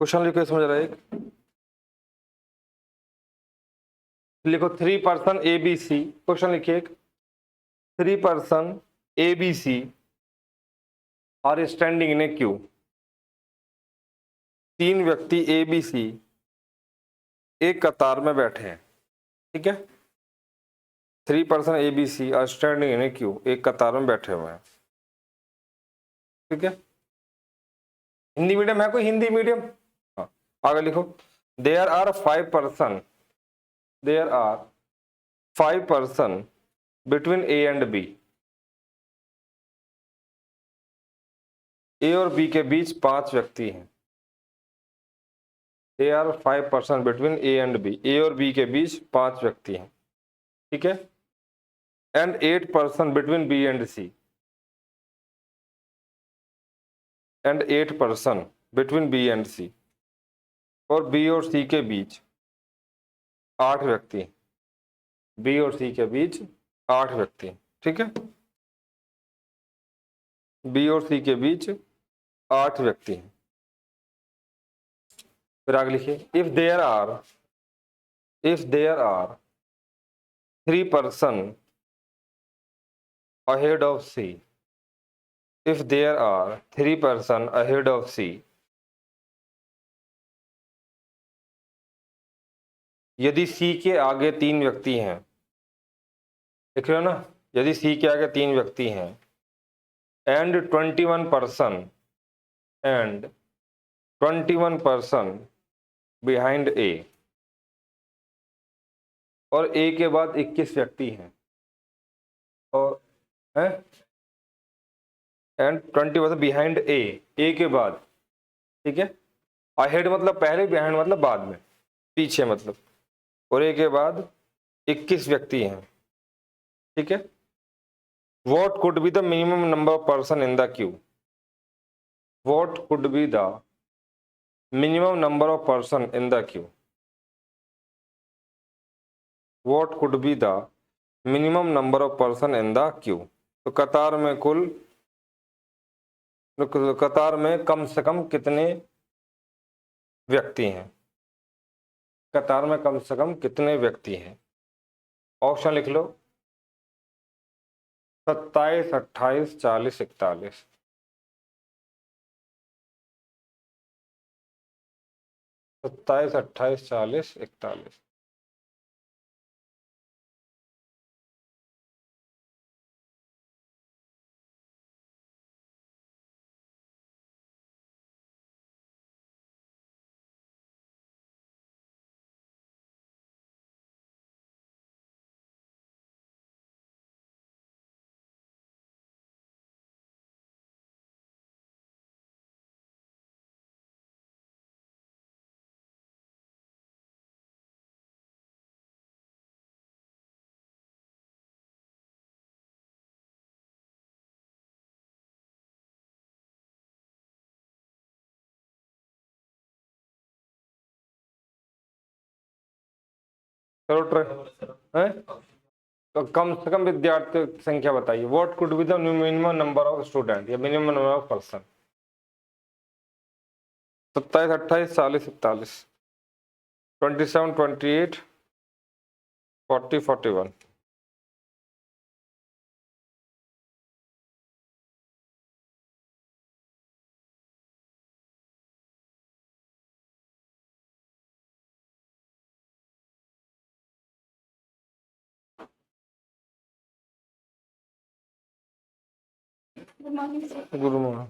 Question लिखो, समझ रहा है? एक लिखो, 3 person A B C. Question लिखिए एक, 3 person A B C are standing in a queue. 3 व्यक्ति ए बी सी एक कतार में बैठे हैं, ठीक है। 3 person A B C are standing in a queue, एक कतार में बैठे हुए हैं, ठीक है। हिंदी मीडियम है कोई? हिंदी मीडियम? हाँ, आगे लिखो, there are 5 person, there are 5 person between A and B. A और बी के बीच 5 व्यक्ति हैं। A are 5 person between A and B, A और बी के बीच 5 व्यक्ति हैं, ठीक है। And 8 person between B and C, and 8 person between B and C, और बी और सी के बीच 8 व्यक्ति, बी और सी के बीच 8 व्यक्ति, ठीक है। बी और सी के बीच 8 व्यक्ति हैं। फिर आगे लिखिए, if there are 3 person ahead of C, if there are 3 person ahead of C, यदि C के आगे 3 व्यक्ति हैं, देख रहे हो ना, यदि C के आगे 3 व्यक्ति हैं, and 21 person behind A, और A के बाद 21 व्यक्ति हैं, और हैं एंड 20% बिहाइंड ए के बाद, ठीक है। अहेड मतलब पहले, बिहाइंड मतलब बाद में, पीछे मतलब, और ए के बाद 21 व्यक्ति हैं, ठीक है। What could be the minimum number of person in the queue? What could be the minimum number of person in the queue? What could be the minimum number of person in the queue? तो कतार में कम से कम कितने व्यक्ति हैं? कतार में कम से कम कितने व्यक्ति हैं? ऑप्शन लिख लो, 27, 28, 40, 41। 27, 28, 40, 41। चलो ट्राई है। तो कम से कम विद्यार्थी की संख्या बताइए। What could be the minimum number of student या मिनिमम नंबर ऑफ पर्सन? 27, 28, 40, 41, 27, 28, 40, 41। गुरु मोहन,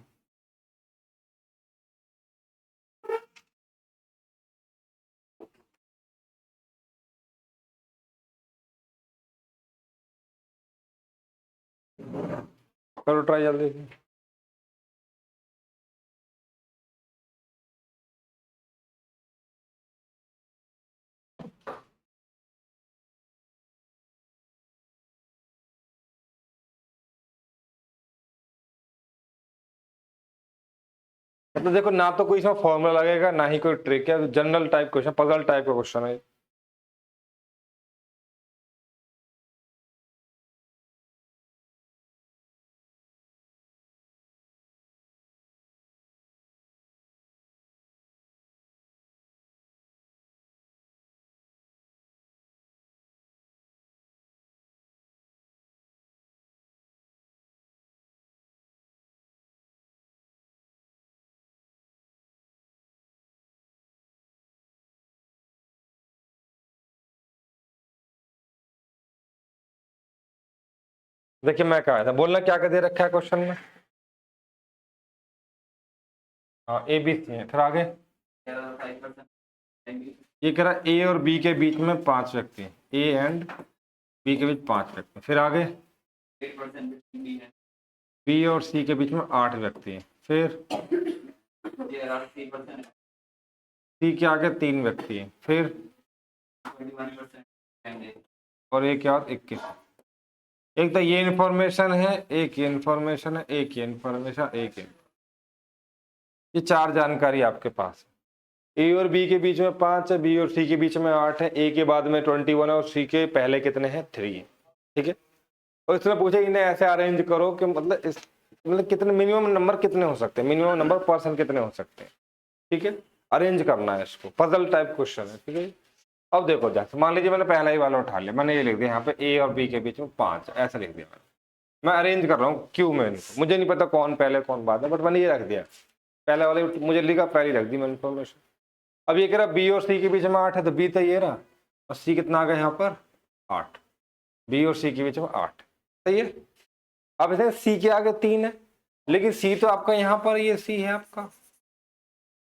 करो ट्राई जल्दी से। मतलब देखो, ना तो कोई इसमें फॉर्मूला लगेगा, ना ही कोई ट्रिक है, general type question, puzzle type का क्वेश्चन है। देखिए मैं कहा था, बोलना क्या कर दे रखा है क्वेश्चन में। हाँ ए बी सी है, फिर आगे ये कह रहा ए और बी के बीच में 5 व्यक्ति हैं, ए एंड बी के बीच 5 व्यक्ति, फिर आगे बी और सी के बीच में 8 व्यक्ति हैं, फिर सी के आगे 3 व्यक्ति हैं, फिर और एक यार 21। एक तो ये इंफॉर्मेशन है, एक ये इंफॉर्मेशन है, एक ये इंफॉर्मेशन, एक ये 4 जानकारी आपके पास है। ए और बी के बीच में 5 है, बी और सी के बीच में 8 है, ए के बाद में 21 है और सी के पहले कितने हैं 3 है, ठीक है। और इसमें पूछे इन्हें ऐसे अरेंज करो कि मतलब कितने मिनिमम नंबर कितने हो सकते हैं, मिनिमम नंबर पर्सन कितने हो सकते हैं, ठीक है। अरेंज करना है इसको, पजल टाइप क्वेश्चन है, ठीक है। अब देखो जैसे मान लीजिए मैंने पहला ही वाला उठा लिया, मैंने ये लिख दिया यहाँ पे ए और बी के बीच में 5, ऐसा लिख दिया मैं अरेंज कर रहा हूँ क्यू में इनको, मुझे नहीं पता कौन पहले कौन बाद में, बट मैंने ये रख दिया पहले वाले, मुझे लिखा पहले रख दी मैंने इन्फॉर्मेशन। अब ये कह रहा बी और सी के बीच में 8 है, तो बी तो ये रहा और सी कितना आ गया यहाँ पर 8, बी और सी के बीच में 8, सही है। अब इसे सी के आगे 3 है, लेकिन सी तो आपका यहाँ पर ये सी है आपका,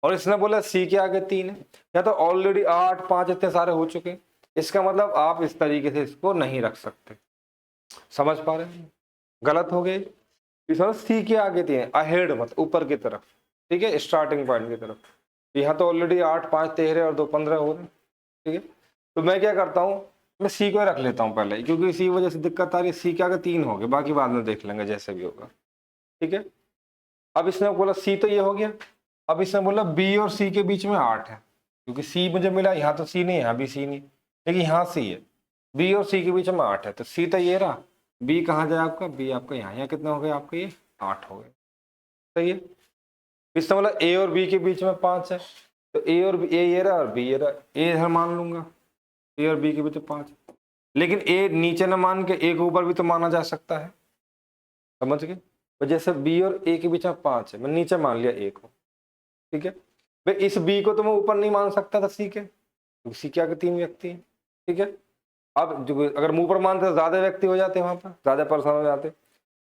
और इसने बोला सी के आगे 3 है, या तो ऑलरेडी 8 5 इतने सारे हो चुके, इसका मतलब आप इस तरीके से इसको नहीं रख सकते, समझ पा रहे हैं, गलत हो गए। सी के आगे 3 अहेड मतलब ऊपर की तरफ, ठीक है, स्टार्टिंग पॉइंट की तरफ। यहाँ तो ऑलरेडी 8 5 13 और 2 15 हो रहे, ठीक है। तो मैं क्या करता हूँ, मैं सी को रख लेता हूँ पहले, क्योंकि इसी वजह से दिक्कत आ रही है, सी के आगे 3 हो गए, बाकी बाद में देख लेंगे जैसे भी होगा, ठीक है। अब इसने बोला सी तो ये हो गया, अब इसने बोला बी और सी के बीच में 8 है, क्योंकि सी मुझे मिला, यहाँ तो सी नहीं है, यहाँ भी सी नहीं, लेकिन यहाँ सी है, बी और सी के बीच में 8 है, तो सी तो ये रहा, बी कहाँ जाए आपका, बी आपका यहाँ कितने हो गए आपके, ये 8 हो गए, सही है। इसने बोला ए और बी के बीच में 5 है, तो ए और ए ये रहा और बी ये रहा, ए इधर मान लूंगा, ए और बी के बीच में 5, लेकिन ए नीचे न मान के ए के ऊपर भी तो माना जा सकता है, समझ गए। तो जैसे बी और ए के बीच में 5 है, मैं नीचे मान लिया ए को, ठीक है। भाई इस बी को तो मैं ऊपर नहीं मान सकता था सी के, क्योंकि सी के आगे 3 व्यक्ति हैं, ठीक है। अब जो अगर मुंह पर मानते तो ज्यादा व्यक्ति हो जाते, वहां पर ज्यादा पर्सन हो जाते।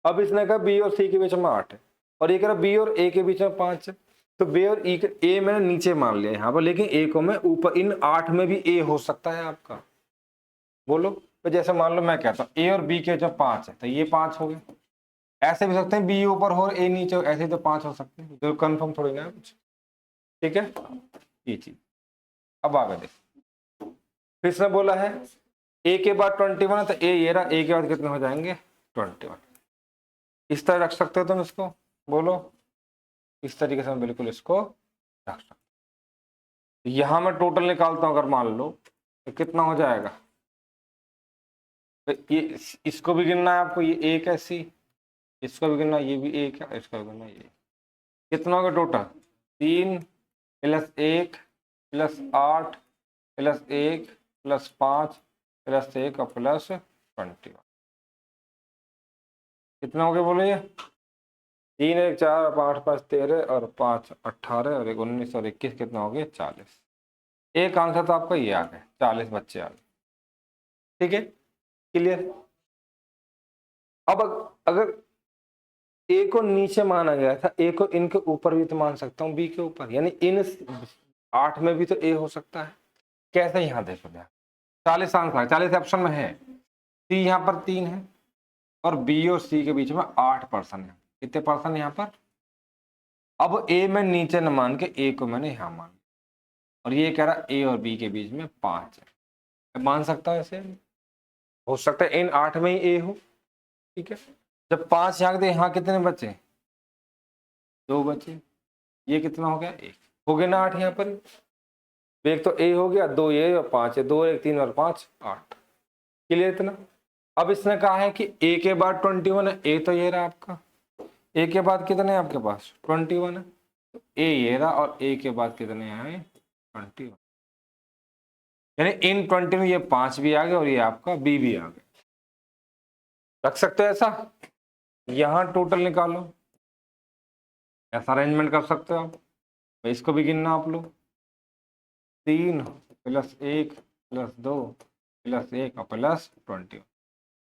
अब इसने कहा बी और सी के बीच में 8 है, और ये कह रहा बी और ए के बीच में 5 है, तो बी और ए मैंने नीचे मान लिया यहाँ पर, लेकिन ए को मैं ऊपर, इन 8 में भी ए हो सकता है आपका, बोलो। तो जैसे मान लो मैं कहता हूँ ए और बी के जब 5 है, तो ये 5 हो गए, ऐसे भी सकते हैं बी ऊपर हो और ए नीचे हो, ऐसे तो 5 हो सकते हैं, जो कन्फर्म थोड़ी ना है कुछ, ठीक है, ये चीज। अब आगे देख, फिर इसने बोला है ए के बाद 21 है, तो ए ये रहा, ए के बाद कितने हो जाएंगे 21, इस तरह रख सकते हो तुम इसको, बोलो। इस तरीके से मैं बिल्कुल इसको रख सकता हूं। यहां मैं टोटल निकालता हूं, अगर मान लो तो कितना हो जाएगा, तो ये इसको भी गिनना है आपको, ये एक है सी, इसको भी गिनना, ये भी एक है, इसको भी गिनना, ये कितना होगा total 3 plus 1 plus 8 plus 1 plus 5 plus 1 और प्लस 21, कितना हो गया बोलो, ये 3 1 4 5 5 13 और 5 18 और 1 19 और 21 कितना हो गया 40, एक आंसर तो आपका ये आ गया, 40 बच्चे आ गए, ठीक है, क्लियर। अब अगर ए को नीचे माना गया था, ए को इनके ऊपर भी तो मान सकता हूँ, बी के ऊपर, यानी इन 8 में भी तो ए हो सकता है, कैसे, यहाँ देखो यार 40 आंसर, 40 ऑप्शन में है, सी यहाँ पर 3 है और बी और सी के बीच में 8 पर्सन है, कितने पर्सन यहाँ पर। अब ए में नीचे न मान के ए को मैंने यहाँ मान, और ये कह रहा ए और बी के बीच में 5 है, मान सकता है ऐसे, हो सकता है इन 8 में ही ए हो, ठीक है। जब 5 यहाँ के, यहाँ कितने बचे 2 बचे, ये कितना हो गया 1, हो गया ना 8 यहाँ पर, एक तो ए हो गया, 2 ये और 5 है, 2 1 3 और 5 8, क्लियर इतना। अब इसने कहा है कि ए के बाद 21 है, ए तो ये रहा आपका, ए के बाद कितने हैं आपके पास 21 है, तो ए ये रहा और ए के बाद कितने हैं 21, यानी इन 20 में ये 5 भी आ गए और ये आपका बी भी आ गए, रख सकते हो ऐसा। यहां टोटल निकालो, ऐसा अरेंजमेंट कर सकते हो आप, तो इसको भी गिनना आप लोग, 3 प्लस 1 प्लस 2 प्लस 1 और प्लस 20,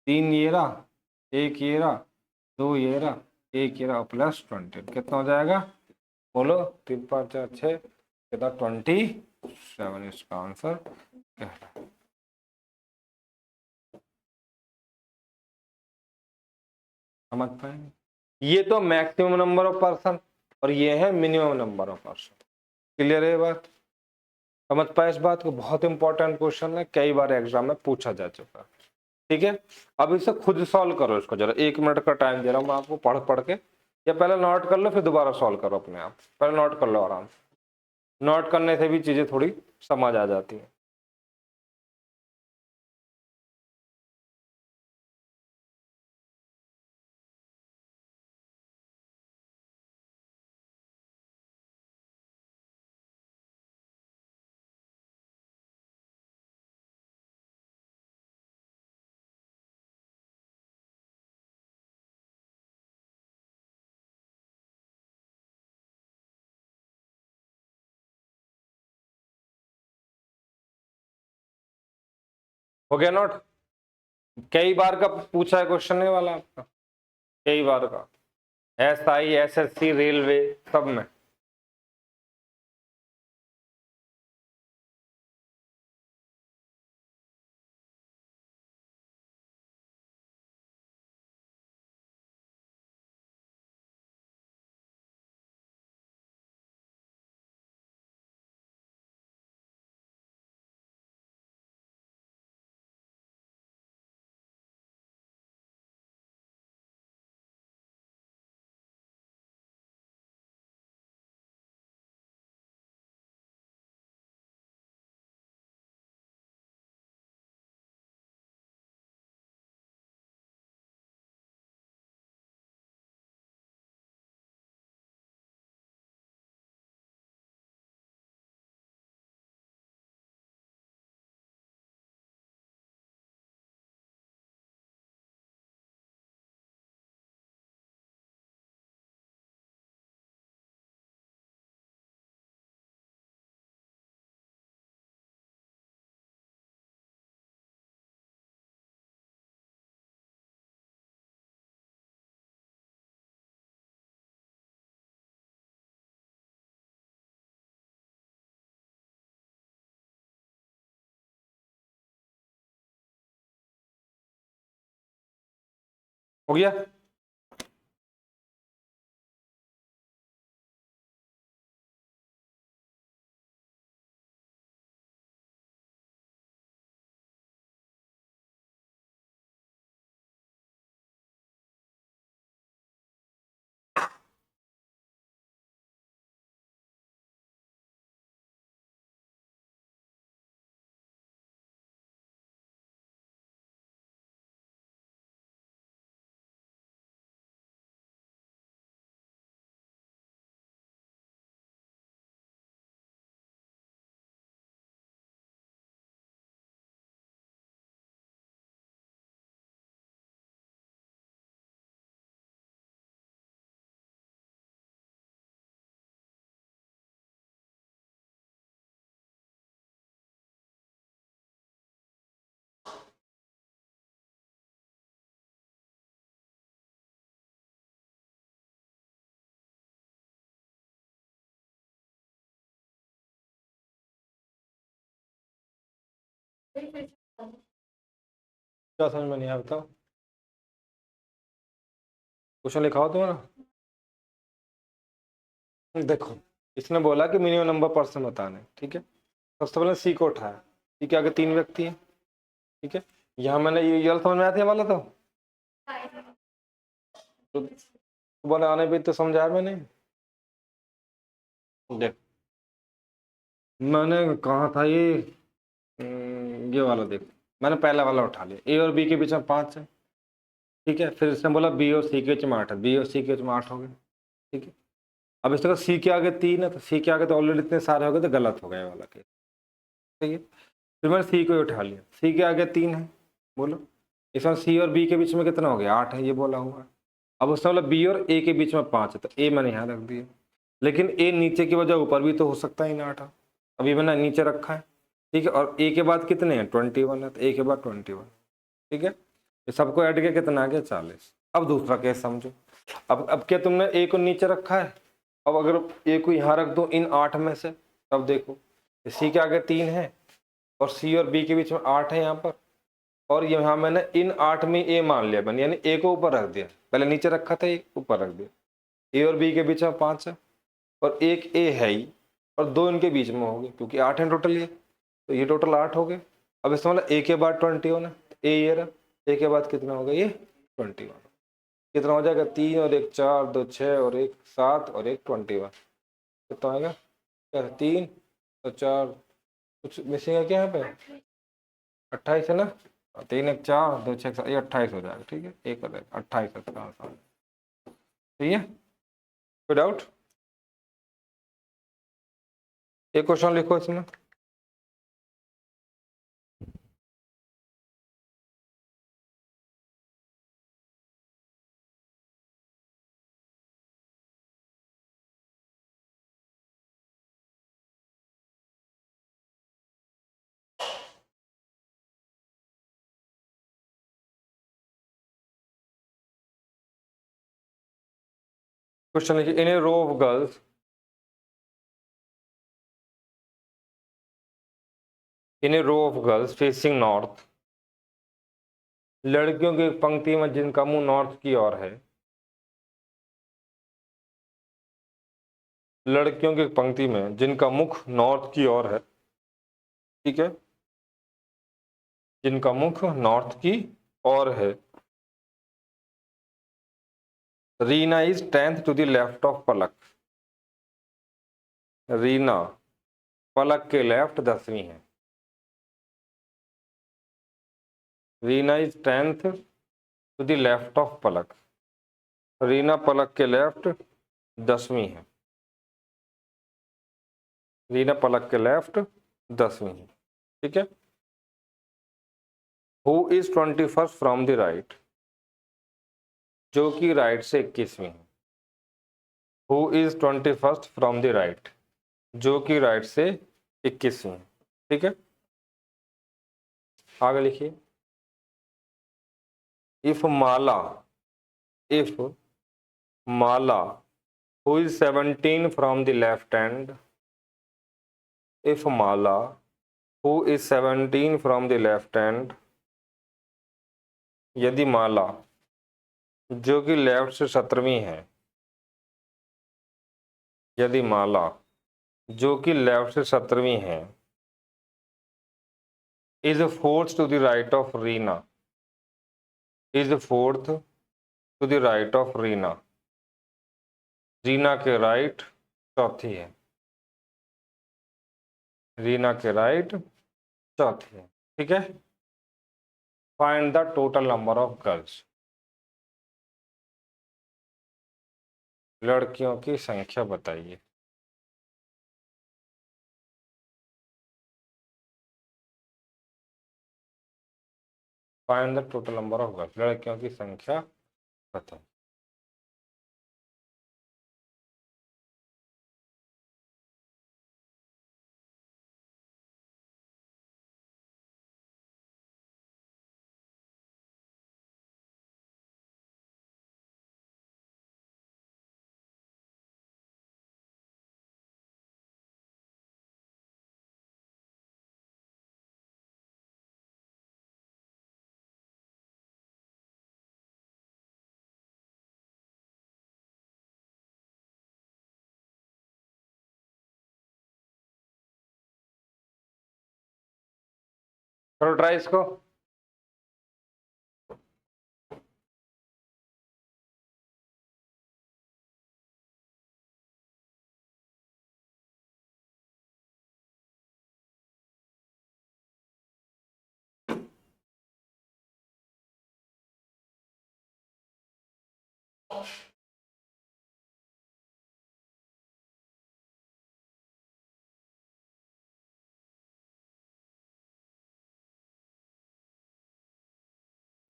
3 ये रहा एक ये रहा, 2 ये रहा, एक ये रहा प्लस 20, कितना हो जाएगा बोलो? 3 5 4 6, कितना 27 इसका आंसर क्या है? समझ पाएंगे? ये तो मैक्सिमम नंबर ऑफ पर्सन और ये है minimum number of person. Clear है ये बात? समझ पाए इस बात को? बहुत इंपॉर्टेंट क्वेश्चन है, कई बार एग्जाम में पूछा जा चुका है। ठीक है, अब इसे खुद सॉल्व करो इसको जरा, 1 मिनट का टाइम दे रहा हूँ मैं आपको, पढ़ पढ़ के, या पहले नोट कर लो फिर दोबारा सॉल्व करो अपने आप। पहले नोट कर लो आराम से, नोट करने से भी चीजें थोड़ी समझ आ जाती है। हो गया नोट? कई बार का पूछा है क्वेश्चन नहीं वाला आपका, कई बार का, SI SSC रेलवे सब में। हो गया? क्या समझ में नहीं आया बताओ? क्वेश्चन लिखा हो तुम्हारा? देखो, इसने बोला कि मिनिमम नंबर पर्सन बताने, ठीक है। सबसे पहले सी को उठाया, सी के आगे 3 व्यक्ति हैं, ठीक है। यहाँ मैंने ये समझ में आती है वाला तो बोला आने पे तो समझाया मैंने। देख, मैंने कहा था ये वाला देख, मैंने पहला वाला उठा लिया, ए और बी के बीच में 5 है, ठीक है। फिर इसने बोला बी और सी के बीच में 8 है, बी और सी के बीच में 8 हो गए, ठीक है। अब इसका सी के आगे 3 है, तो सी के आगे तो ऑलरेडी इतने सारे हो गए, तो गलत हो गए वाला केस, ठीक है। फिर मैंने सी को ही उठा लिया, सी के आगे 3 है, बोलो इसमें सी और बी के बीच में कितना हो गया? 8 है, ये बोला हुआ है। अब उसने बोला बी और ए के बीच में 5 है, तो ए मैंने यहाँ रख दिया, लेकिन ए नीचे की वजह ऊपर भी तो हो सकता है ना 8, अभी मैंने नीचे रखा है, ठीक है। और ए के बाद कितने हैं? 21 है, तो ए के बाद 21, ठीक है। ये सबको ऐड किया कितना आ गया 40। अब दूसरा केस समझो। अब क्या तुमने ए को नीचे रखा है, अब अगर ए को यहाँ रख दो इन 8 में से, तब देखो सी के आगे 3 है और सी और बी के बीच में 8 है यहाँ पर, और यहाँ मैंने इन 8 में ए मान लिया मैंने, यानी ए को ऊपर रख दिया, पहले नीचे रखा था ए ऊपर रख दिया। ए और बी के बीच में 5 है और एक ए है ही, और 2 इनके बीच में हो गए क्योंकि 8 है टोटल ये, तो ये टोटल 8 हो गए। अब इसमें मतलब ए के बाद 20 होना, ए ये रहा, ए के बाद कितना होगा ये 21, कितना हो जाएगा 3 और 1 4 2 6 और 1 7 और 1 21, कितना आएगा क्या 3 और 4 कुछ मिसिंग है क्या यहाँ पे 28 है ना, 3 1 4 2 6 7 ये 28 हो जाएगा। ठीक है एक 28 ठीक है, कोई डाउट? एक क्वेश्चन लिखो इसमें। क्वेश्चन लिखिए, in a row of girls, in a row of girls facing north, लड़कियों की एक पंक्ति में जिनका मुंह नॉर्थ की ओर है, लड़कियों की एक पंक्ति में जिनका मुख नॉर्थ की ओर है, ठीक है, जिनका मुख नॉर्थ की ओर है, Reena is 10th to the left of Palak, Reena Palak के लेफ्ट 10वीं है, Reena is 10th to the left of Palak, Reena Palak के लेफ्ट 10वीं है, रीना पलक के लेफ्ट 10वीं है, ठीक है। Who is 21st from the right, जो कि राइट से 21वीं है, who is 21st from the right, जो कि राइट से 21वीं है, ठीक है। आगे लिखिए, if Mala, if Mala who is 17 from the left hand, if Mala who is 17 from the left hand, यदि माला जो कि लेफ्ट से 17वीं है, यदि माला जो कि लेफ्ट से 17वीं है, is fourth to the right of Reena, is fourth to the right of Reena, Reena के राइट चौथी है, रीना के राइट चौथी है, ठीक है। Find the total number of girls, लड़कियों की संख्या बताइए। Find the total number of girls, लड़कियों की संख्या बताइए। करो ट्राई इसको।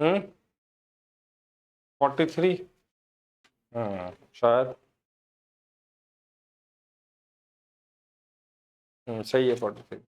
हम्म 43, शायद सही है 43।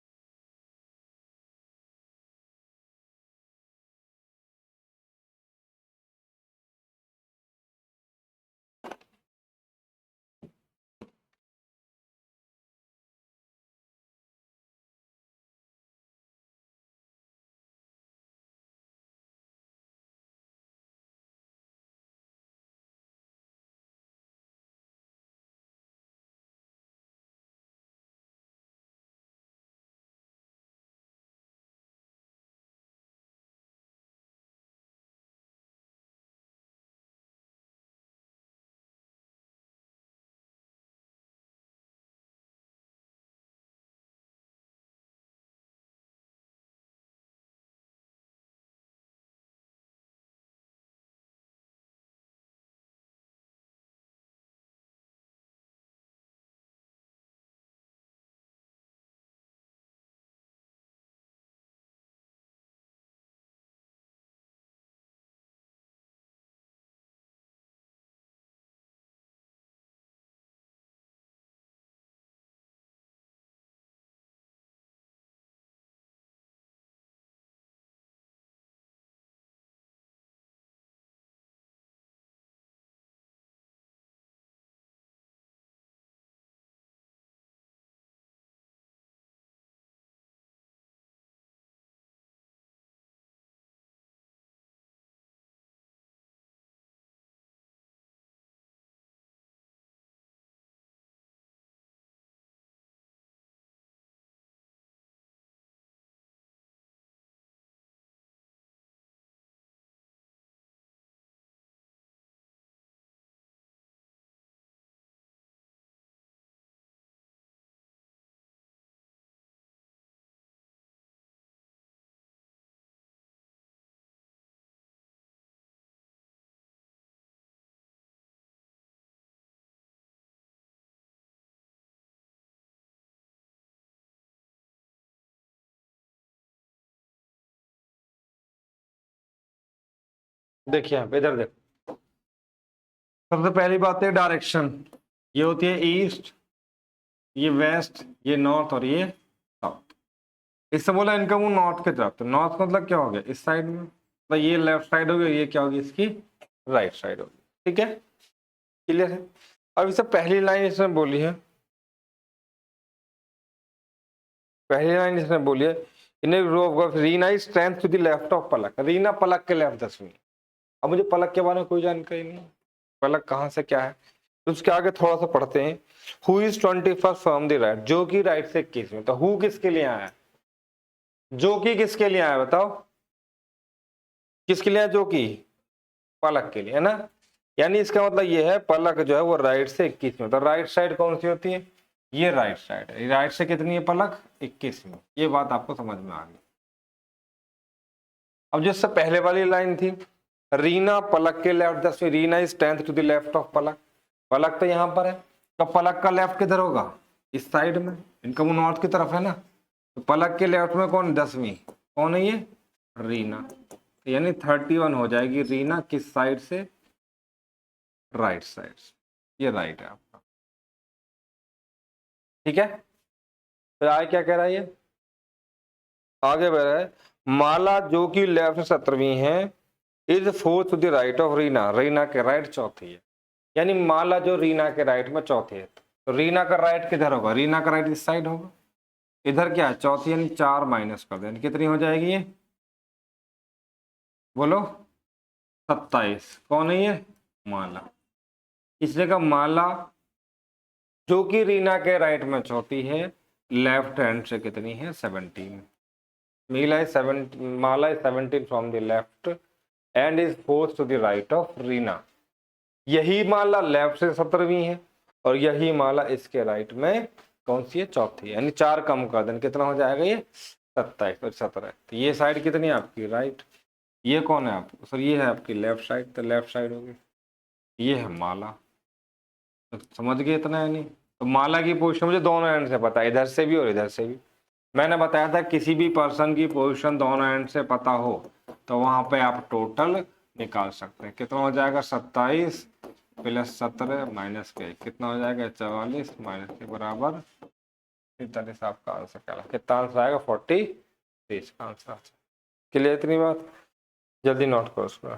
देखिए आप इधर देखो, सबसे पहली बात है डायरेक्शन, ये होती है ईस्ट, ये वेस्ट, ये नॉर्थ और ये साउथ। इससे बोला इनकम नॉर्थ की तरफ, तो नॉर्थ का मतलब क्या हो गया इस साइड में, तो ये लेफ्ट साइड हो गया, ये क्या होगी इसकी राइट साइड होगी। ठीक है, क्लियर है। अब इससे पहली लाइन इसने बोली है, पहली लाइन इसने बोली है in row of Reena is strength to the left of Palak, Reena Palak के लेफ्ट 10वीं। अब मुझे पलक के बारे में कोई जानकारी नहीं, पलक कहाँ से क्या है, तो उसके आगे थोड़ा सा पढ़ते हैं। Who is 21st from the right, जो कि राइट से 21वीं, तो हु किसके लिए आया, जो कि किसके लिए आया बताओ, किसके लिए, जो कि पलक के लिए है ना, यानी इसका मतलब ये है पलक जो है वो राइट से 21 में, तो राइट साइड कौन सी होती है, ये राइट साइड है, राइट से कितनी है पलक 21 में, ये बात आपको समझ में आ गई। अब जिससे पहले वाली लाइन थी रीना पलक के लेफ्ट 10वीं, Reena is 10th to the left of Palak, Palak तो यहां पर है, तो पलक का लेफ्ट किधर होगा इस साइड में, इनका वो नॉर्थ की तरफ है ना, तो पलक के लेफ्ट में कौन 10वीं, कौन है ये रीना, यानी 31 हो जाएगी रीना किस साइड से, राइट साइड से, ये राइट है आपका। ठीक है, फिर आगे क्या कह रहा है ये, आगे बढ़ रहा है माला जो कि लेफ्ट 17वीं है is fourth to the right of Reena, Reena के राइट चौथी है, यानी माला जो रीना के राइट में चौथी है, तो रीना का राइट किधर होगा, रीना का राइट इस साइड होगा, इधर क्या है चौथी, यानी 4 माइनस कर दें कितनी हो जाएगी ये, बोलो 27, कौन है ये माला, इसलिए का माला जो कि रीना के राइट में चौथी है, लेफ्ट हैंड से कितनी है 17, Meela is 17, Mala is 17 from the left end is fourth to the right of Reena, यही माला लेफ्ट से 17वीं है और यही माला इसके राइट में कौन सी है चौथी, यानी 4 कम कर दें कितना हो जाएगा ये 27 और 17, तो ये साइड कितनी है आपकी राइट, ये कौन है आपको सर, ये है आपकी लेफ्ट साइड, तो लेफ्ट साइड होगी, ये है माला, तो समझ गए इतना है नहीं, तो माला की पोजीशन मुझे दोनों एंड से पता है, इधर से भी और इधर से भी, मैंने बताया था किसी भी पर्सन की पोजीशन दोनों एंड से पता हो तो वहां पे आप टोटल निकाल सकते हैं, कितना हो जाएगा 27 प्लस 17 माइनस के कितना हो जाएगा 44 माइनस के बराबर 43, आपका आंसर क्या कितना आंसर आएगा 43 का आंसर। क्लियर इतनी बात, जल्दी नोट करो उसको।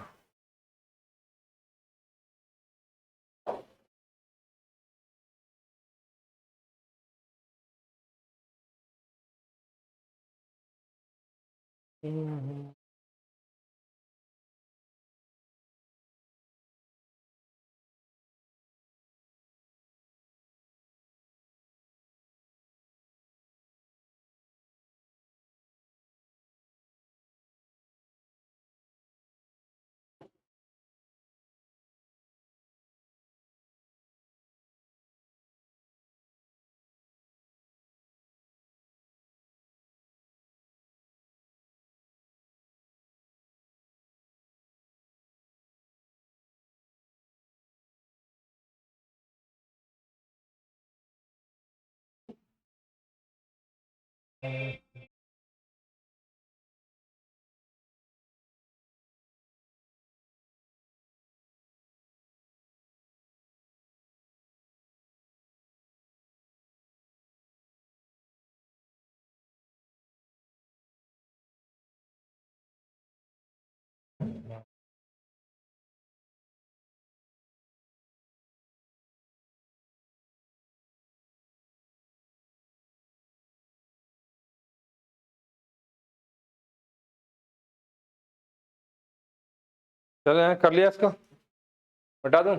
चलो यहाँ कर लिया इसको, बता दूं,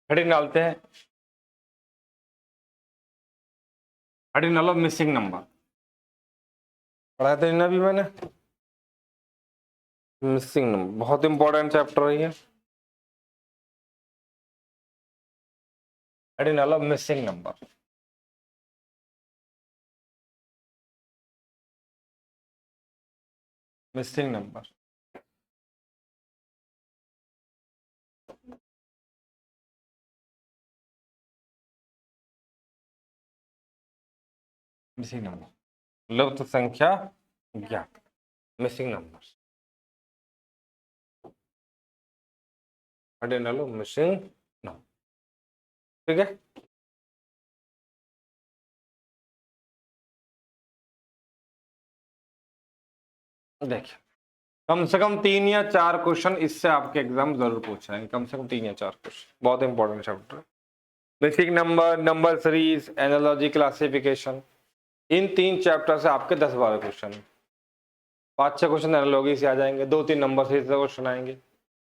हेडिंग डालते हैं, हेडिंग डालो मिसिंग नंबर, पढ़ाया था ना अभी मैंने, मिसिंग नंबर बहुत इंपॉर्टेंट चैप्टर है ये, हेडिंग डालो missing number, missing number, missing number लुप्त संख्या ज्ञात, missing number. Cardinal missing no. ठीक है, देखिए कम से कम 3 या 4 क्वेश्चन इससे आपके एग्जाम जरूर पूछ रहे हैं, कम से कम 3 या 4 क्वेश्चन, बहुत important chapter. Basic number, number series, analogy, classification, इन 3 चैप्टर से आपके 10-12 क्वेश्चन, 5-6 क्वेश्चन एनालॉजी से आ जाएंगे, 2-3 नंबर सीरीज से क्वेश्चन आएंगे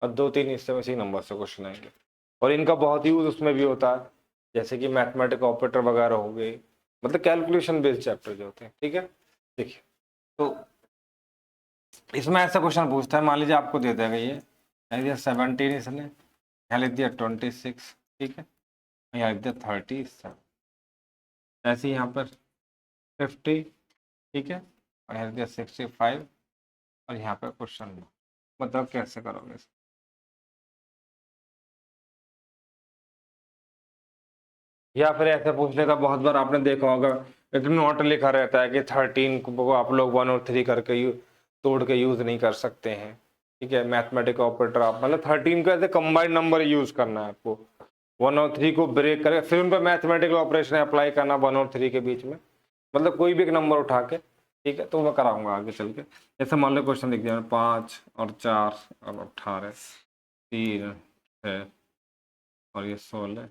और 2-3 इससे इसी नंबर से क्वेश्चन आएंगे। और इनका बहुत यूज उसमें भी होता है, जैसे कि मैथमेटिक ऑपरेटर वगैरह हो गए, मतलब कैलकुलेशन बेस्ड चैप्टर जो होते हैं। ठीक है, देखिए तो इसमें ऐसा क्वेश्चन पूछता है, मान लीजिए आपको दे देगा ये, लिख दिया 17 इसने, यहाँ लिख दिया 26, ठीक है, यहाँ लिख दिया 37, ऐसे ही यहाँ पर 50, ठीक है, और यहाँ लिख दिया 65 और यहाँ पर क्वेश्चन। बताओ कैसे करोगे इसको? या फिर ऐसे पूछ लेगा, बहुत बार आपने देखा होगा एक नोट लिखा रहता है कि 13 को आप लोग 1 और 3 करके तोड़ के यूज नहीं कर सकते हैं। ठीक है, मैथमेटिक ऑपरेटर आप मतलब 13 को ऐसे कंबाइंड नंबर यूज करना है आपको, 1 और 3 को ब्रेक करके फिर उन पर मैथमेटिकल ऑपरेशन अप्लाई करना 1 और 3 के बीच में, मतलब कोई भी एक नंबर उठा के। ठीक है, तो मैं कराऊंगा आगे चल के। जैसे मान लो क्वेश्चन लिख दिया 5 और 4 और 18, 3 6 और ये 16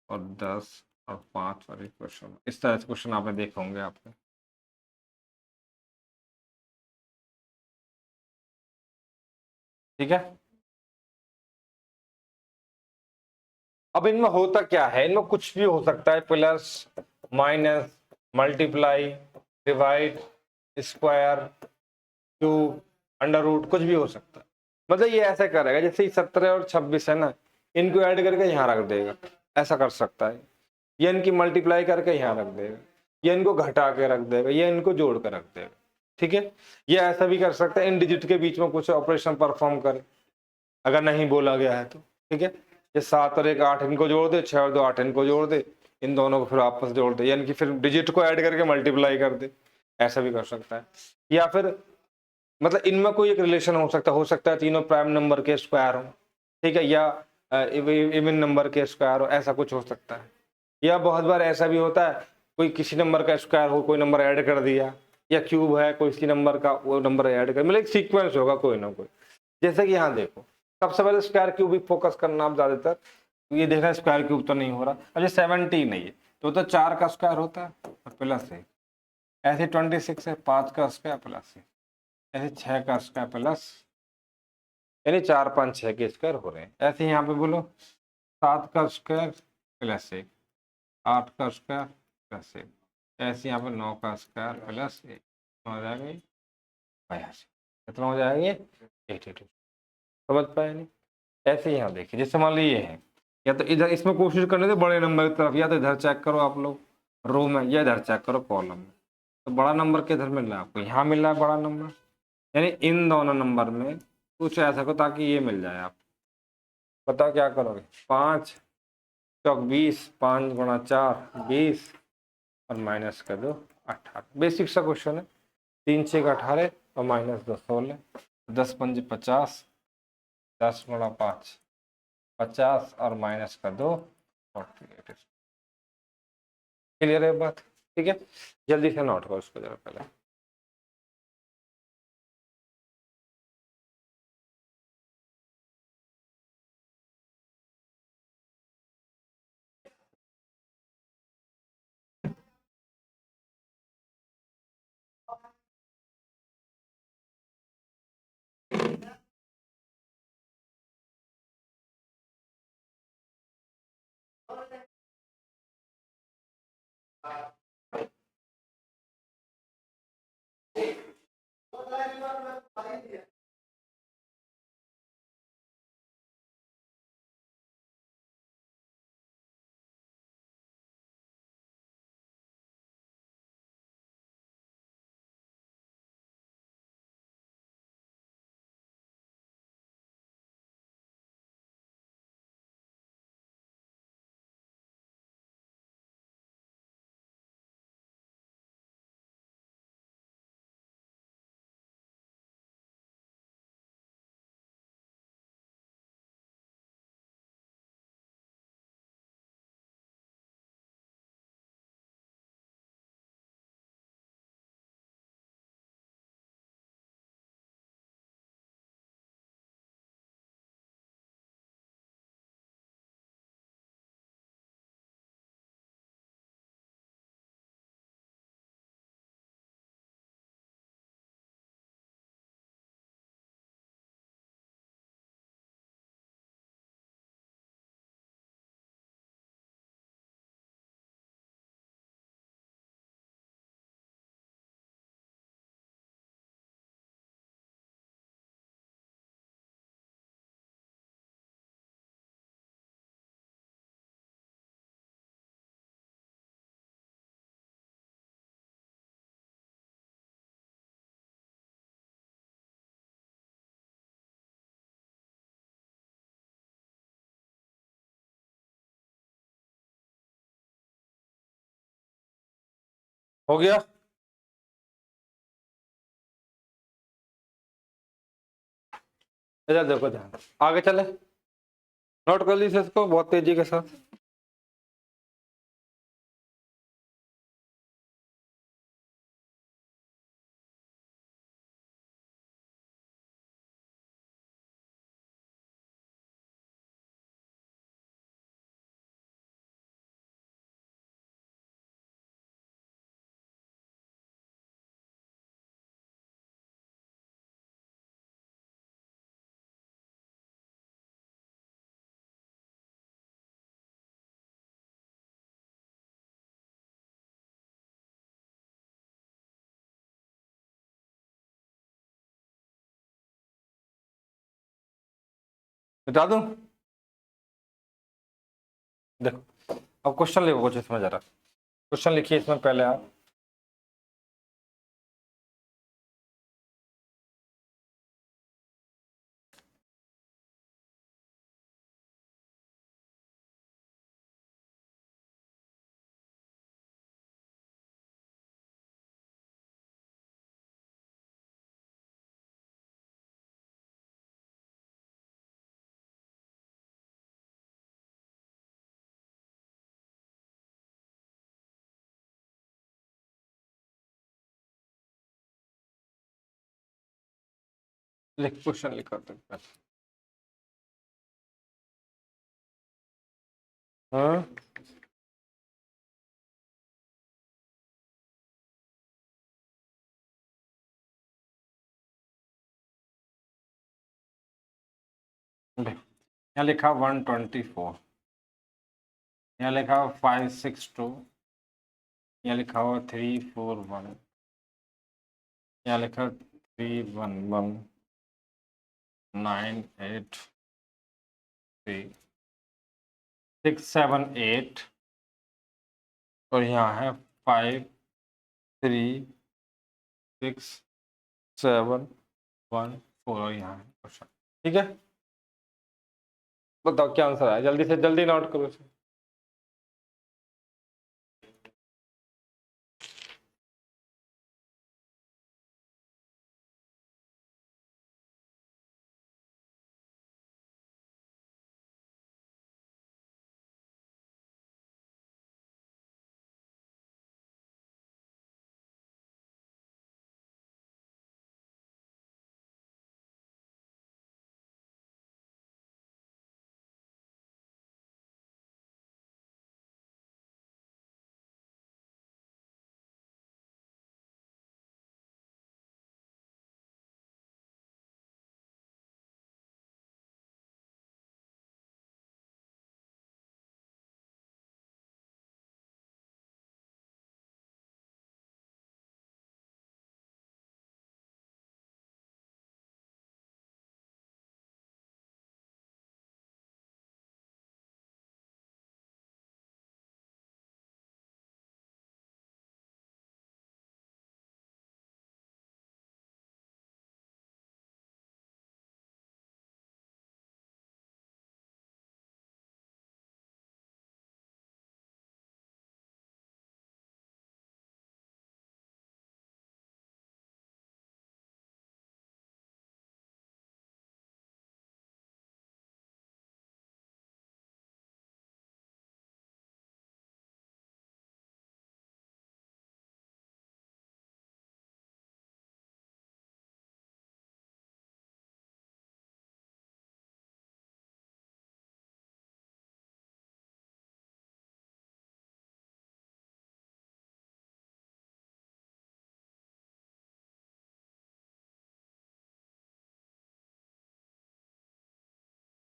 और 10 और 5 और एक क्वेश्चन, इस तरह से क्वेश्चन आपने देखे होंगे आपने। ठीक है, अब इनमें होता क्या है, इनमें कुछ भी हो सकता है, plus, minus, multiply, divide, square, cube, under root, कुछ भी हो सकता है। मतलब ये ऐसा करेगा जैसे 17 और 26 है ना, इनको ऐड करके यहाँ रख देगा, ऐसा कर सकता है। ये इनकी मल्टीप्लाई करके यहाँ रख देगा, ये इनको घटा के रख देगा, ये इनको जोड़ कर रख देगा। ठीक है, ये ऐसा भी कर सकता है इन डिजिट के बीच में कुछ ऑपरेशन परफॉर्म करे, अगर नहीं बोला गया है तो। ठीक है, ये 7 और 1 8 इनको जोड़ दे, 6 और 2 8 इनको जोड़ दे, इन दोनों को फिर आपस जोड़ दे, यानी कि फिर डिजिट को ऐड करके मल्टीप्लाई कर दे, ऐसा भी कर सकता है। या फिर मतलब इनमें कोई एक रिलेशन हो सकता है तीनों प्राइम नंबर के स्क्वायर हो, ठीक है, या इवन नंबर के स्क्वायर हो, ऐसा कुछ हो सकता है। या बहुत बार ऐसा भी होता है कोई किसी नंबर का स्क्वायर हो, कोई नंबर ऐड कर दिया, या क्यूब है कोई किसी नंबर का, वो नंबर ऐड कर, मतलब एक सीक्वेंस होगा कोई ना कोई। जैसे कि यहाँ देखो, सबसे पहले स्क्वायर क्यूब भी फोकस करना आप ज्यादातर, ये देखना स्क्वायर क्यूब तो नहीं हो रहा। अब ये 17 है, ये तो 4 का स्क्वायर होता है और प्लस है, ऐसे 26 है 5 का स्क्वायर प्लस है, ऐसे 6 का स्क्वायर प्लस, यानी 4 5 6 के स्क्वायर हो रहे हैं। ऐसे यहाँ पे बोलो 7 का स्क्वायर प्लस 1, 8 का स्क्वायर प्लस 1, ऐसे यहाँ पे 9 का स्क्वायर प्लस 1 हो जाएगा 82, कितना हो जाएगा ये 82। समझ पाए नहीं? ऐसे ही यहाँ देखिए, जैसे मान लीजिए ये है, या तो इधर इसमें कोशिश करने से बड़े नंबर की तरफ, या तो इधर चेक करो आप लोग रो में, या इधर चेक करो कॉलम में। तो बड़ा नंबर किधर मिल रहा है आपको, यहाँ मिल रहा है बड़ा नंबर, यानी इन दोनों नंबर में कुछ ऐसा करो ताकि ये मिल जाए। आप बताओ क्या करोगे, 5 चौक 20, 5 गुणा 4 20 और माइनस कर दो 18। बेसिक सा क्वेश्चन है, 3 6 18 और माइनस 2 16, 10 5 50, 10 गुणा 5 50 और माइनस कर दो 48। क्लियर है बात? ठीक है, जल्दी से नोट करो उसको जरा पहले। हो गया? इधर देखो ध्यान, आगे चले, नोट कर लीजिए इसको बहुत तेजी के साथ। बता दूं? देखो अब क्वेश्चन लिखो कुछ इसमें, जरा क्वेश्चन लिखिए इसमें पहले आप। लिख, क्वेश्चन लिखो तुम पहले। हाँ यहाँ लिखा 124, यहाँ लिखा 562, यहाँ लिखा हुआ 341, यहाँ लिखा 311, 983, 678, और यहाँ है 53671 और यहाँ है क्वेश्चन। ठीक है, बताओ क्या आंसर आया, जल्दी से जल्दी नोट करो इसे।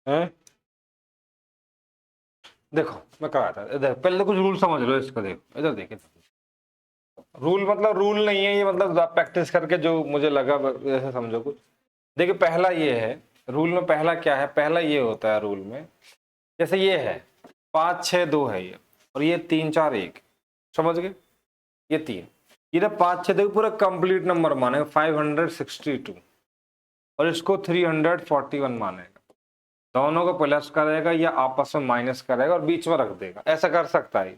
हैं देखो मैं कहा था, इधर पहले तो कुछ रूल समझ लो इसका, देखो इधर देखिए। रूल मतलब रूल नहीं है ये, मतलब आप प्रैक्टिस करके जो मुझे लगा ऐसे समझो कुछ। देखिए पहला ये है, रूल में पहला क्या है, पहला ये होता है रूल में, जैसे ये है 5 6 2 है ये, और ये 3 4 1, समझ गए, ये 3, ये ना 5 6 2 पूरा कंप्लीट नंबर मानेगा 562, और इसको 341 मानेगा। दोनों को प्लस करेगा या आपस में माइनस करेगा और बीच में रख देगा, ऐसा कर सकता है,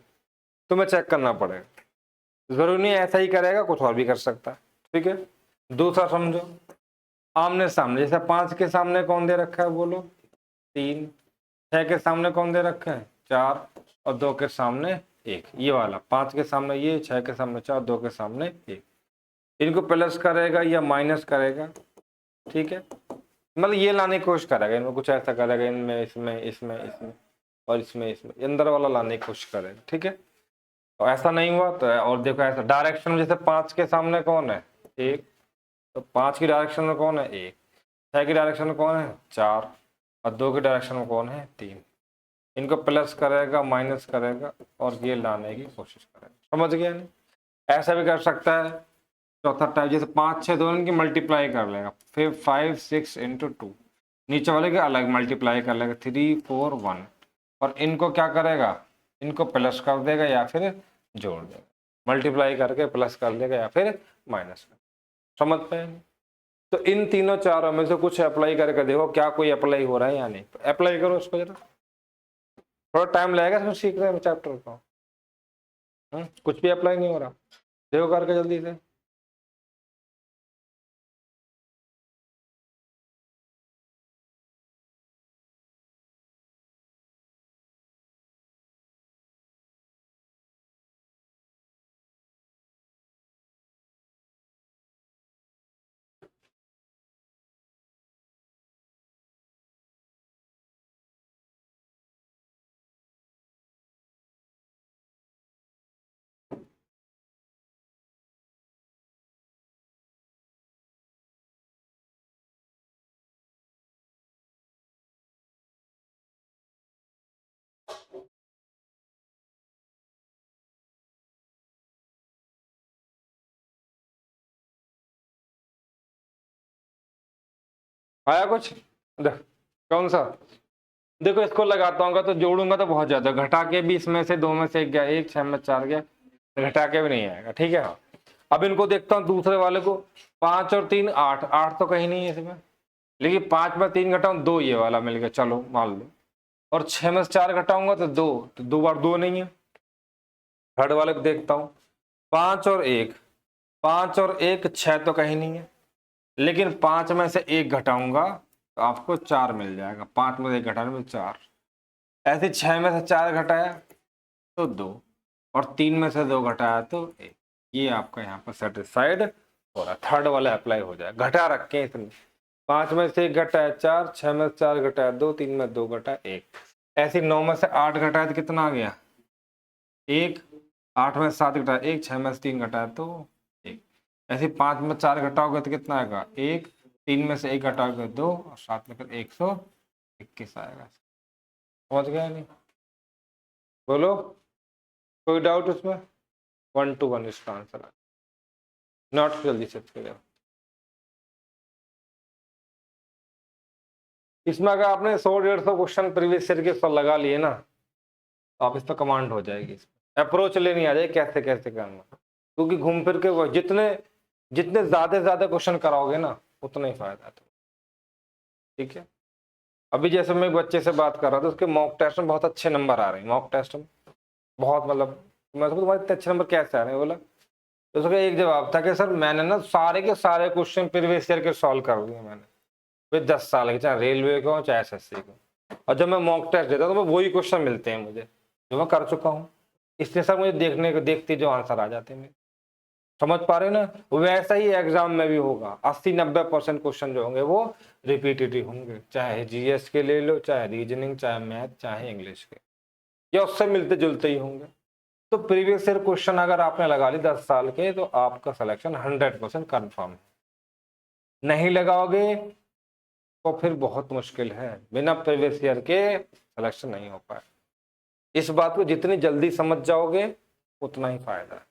तुम्हें चेक करना पड़ेगा। जरूरी नहीं ऐसा ही करेगा, कुछ और भी कर सकता है। ठीक है, दूसरा समझो, आमने सामने, जैसे 5 के सामने कौन दे रखा है बोलो 3, 6 के सामने कौन दे रखा है 4, और 2 के सामने 1। ये वाला 5 के सामने ये, 6 के सामने 4, 2 के सामने 1। इनको प्लस करेगा या माइनस करेगा, ठीक है, मतलब ये लाने की कोशिश करेगा, इनको कुछ ऐसा करेगा, इनमें इसमें इसमें इसमें और इसमें इसमें, अंदर वाला लाने की कोशिश करेगा। ठीक है, तो ऐसा नहीं हुआ तो, और देखो ऐसा डायरेक्शन में, जैसे 5 के सामने कौन है 1, तो 5 की डायरेक्शन में कौन है 1, 6 की डायरेक्शन में कौन है 4, और 2 की डायरेक्शन में कौन है 3। इनको प्लस करेगा माइनस करेगा और ये लाने की कोशिश करेगा। समझ गया नहीं? ऐसा भी कर सकता है चौथा टाइप, जैसे 5 6 दोनों की मल्टीप्लाई कर लेगा, फिर 5 6 इंटू 2, नीचे वाले के अलग मल्टीप्लाई कर लेगा 3 4 1, और इनको क्या करेगा, इनको प्लस कर देगा या फिर जोड़ देगा, मल्टीप्लाई करके प्लस कर देगा या फिर माइनस कर। समझ पाए? तो इन तीनों चारों में से कुछ अप्लाई करके देखो क्या कोई अप्लाई हो रहा है या नहीं। अप्लाई करो उसको जरा, थोड़ा टाइम लगेगा इसमें सीखने में चैप्टर को। कुछ भी अप्लाई नहीं हो रहा, देखो करके जल्दी से। आया कुछ? देख कौन सा, देखो इसको लगाता हूँ तो जोड़ूंगा तो बहुत ज्यादा, घटा के भी इसमें से 2 में से 1 गया, 1 6 में 4 गया, घटा के भी नहीं आएगा। ठीक है, अब इनको देखता हूँ दूसरे वाले को, 5 और 3 8, 8 तो कहीं नहीं है इसमें, लेकिन 5 में 3 घटाऊं 2, ये वाला मिल गया, चलो मान लो, और 6 में से 4 घटाऊंगा तो 2, तो 2 बार 2 नहीं है। थर्ड वाले को देखता हूँ, 5 और 1, 5 और 1 6 तो कहीं नहीं है, लेकिन 5 में से 1 घटाऊंगा तो आपको 4 मिल जाएगा, 5 में से 1 घटाने में 4। ऐसे 6 में से 4 घटाया तो 2, और 3 में से 2 घटाया तो 1। ये आपका यहाँ पर सेटिस्फाइड हो रहा, थर्ड वाला अप्लाई हो जाए। घटा रखे इसमें, 5 में से 1 घटाया 4, 6 में से 4 घटाया 2, 3 में 2 घटाया 1। ऐसे 9 में से 8 घटाया तो कितना आ गया 1, 8 में से 7 घटाया 1, 6 में से 3 घटाया तो 1। ऐसे 5 में 4 घटाओगे तो कितना आएगा 1, 3 में से 1 घटाओगे 2, और 7 में फिर 121 आएगा। समझ गया नहीं? बोलो कोई डाउट उसमें? 1 to 1 इसका आंसर है। नोट जल्दी से करें। इसमें अगर आपने 100-150 क्वेश्चन प्रीवियस ईयर के लगा लिए ना, तो आप इस पर कमांड हो जाएगी, अप्रोच लेनी आ जाए कैसे कैसे करना, क्योंकि घूम फिर के वो जितने जितने ज्यादा क्वेश्चन कराओगे ना उतना ही फायदा है। ठीक है, अभी जैसे मैं एक बच्चे से बात कर रहा था, उसके मॉक टेस्ट में बहुत अच्छे नंबर आ रहे हैं, मॉक टेस्ट में बहुत, मतलब मैं उसको तुम्हारे इतने अच्छे नंबर कैसे आ रहे हैं बोला, तो उसका एक जवाब था कि सर मैंने ना सारे के सारे क्वेश्चन प्रीवियस ईयर के सॉल्व कर दिए मैंने, फिर 10 साल के, चाहे रेलवे को चाहे SSC को, और जब मैं मॉक टेस्ट देता हूँ तो वही क्वेश्चन मिलते हैं मुझे जो मैं कर चुका हूँ, इसलिए सर मुझे देखते जो आंसर आ जाते हैं। समझ पा रहे हो ना? वैसा ही एग्जाम में भी होगा, 80-90% क्वेश्चन जो होंगे वो रिपीटेटिव होंगे, चाहे GS के ले लो, चाहे रीजनिंग, चाहे मैथ, चाहे इंग्लिश के, या उससे मिलते जुलते ही होंगे। तो प्रीवियस ईयर क्वेश्चन अगर आपने लगा ली 10 साल के, तो आपका सिलेक्शन 100% कन्फर्म है। नहीं लगाओगे तो फिर बहुत मुश्किल है, बिना प्रीवियस ईयर के सिलेक्शन नहीं हो पाए। इस बात को जितनी जल्दी समझ जाओगे उतना ही फायदा है।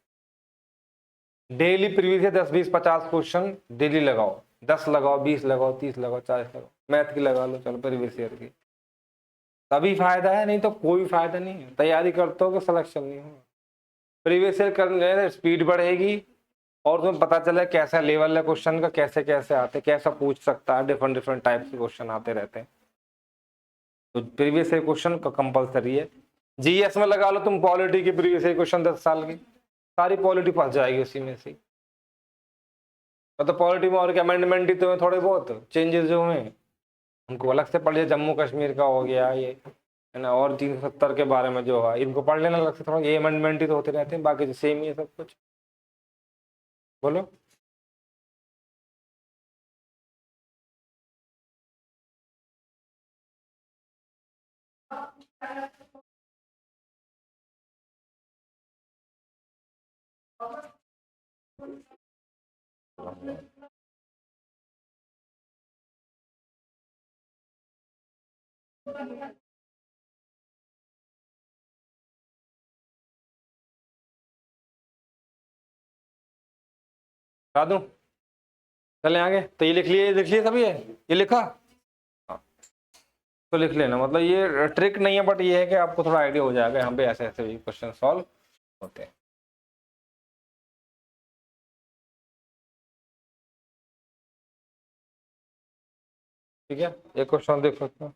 Daily previous year 10 20 50 question daily लगाओ, 10 लगाओ, 20 लगाओ, 30 लगाओ, 40 लगाओ, मैथ की लगा लो, चलो प्रीवियस ईयर की, तभी फायदा है, नहीं तो कोई फायदा नहीं है। तैयारी करते हो कि सिलेक्शन नहीं होगा। प्रीवियस ईयर करने स्पीड बढ़ेगी, और तुम्हें पता चले कैसा लेवल है क्वेश्चन का, कैसे कैसे आते, कैसा पूछ सकता है, डिफरेंट टाइप के क्वेश्चन आते रहते हैं। तो प्रीवियस ईयर क्वेश्चन का कंपलसरी है। GS में लगा लो तुम पॉलिटी के प्रीवियस ईयर क्वेश्चन 10 साल के, सारी पॉलिटी फंस जाएगी उसी में से। मतलब पॉलिटी में और क्या अमेंडमेंट ही तो है, थोड़े बहुत चेंजेस जो हुए उनको अलग से पढ़ लिया, जम्मू कश्मीर का हो गया ये है ना, और 370 के बारे में जो है इनको पढ़ लेना अलग से थोड़ा, ये अमेंडमेंट ही तो होते रहते हैं, बाकी तो सेम ही है सब कुछ। बोलो। बता दूं? चले आगे। तो ये लिख लिए सभी, ये लिखा। हाँ, तो लिख लेना, मतलब ये ट्रिक नहीं है, बट ये है कि आपको थोड़ा आइडिया हो जाएगा यहाँ पे ऐसे ऐसे भी क्वेश्चन सॉल्व होते हैं। ठीक है, एक क्वेश्चन देख सकते हो।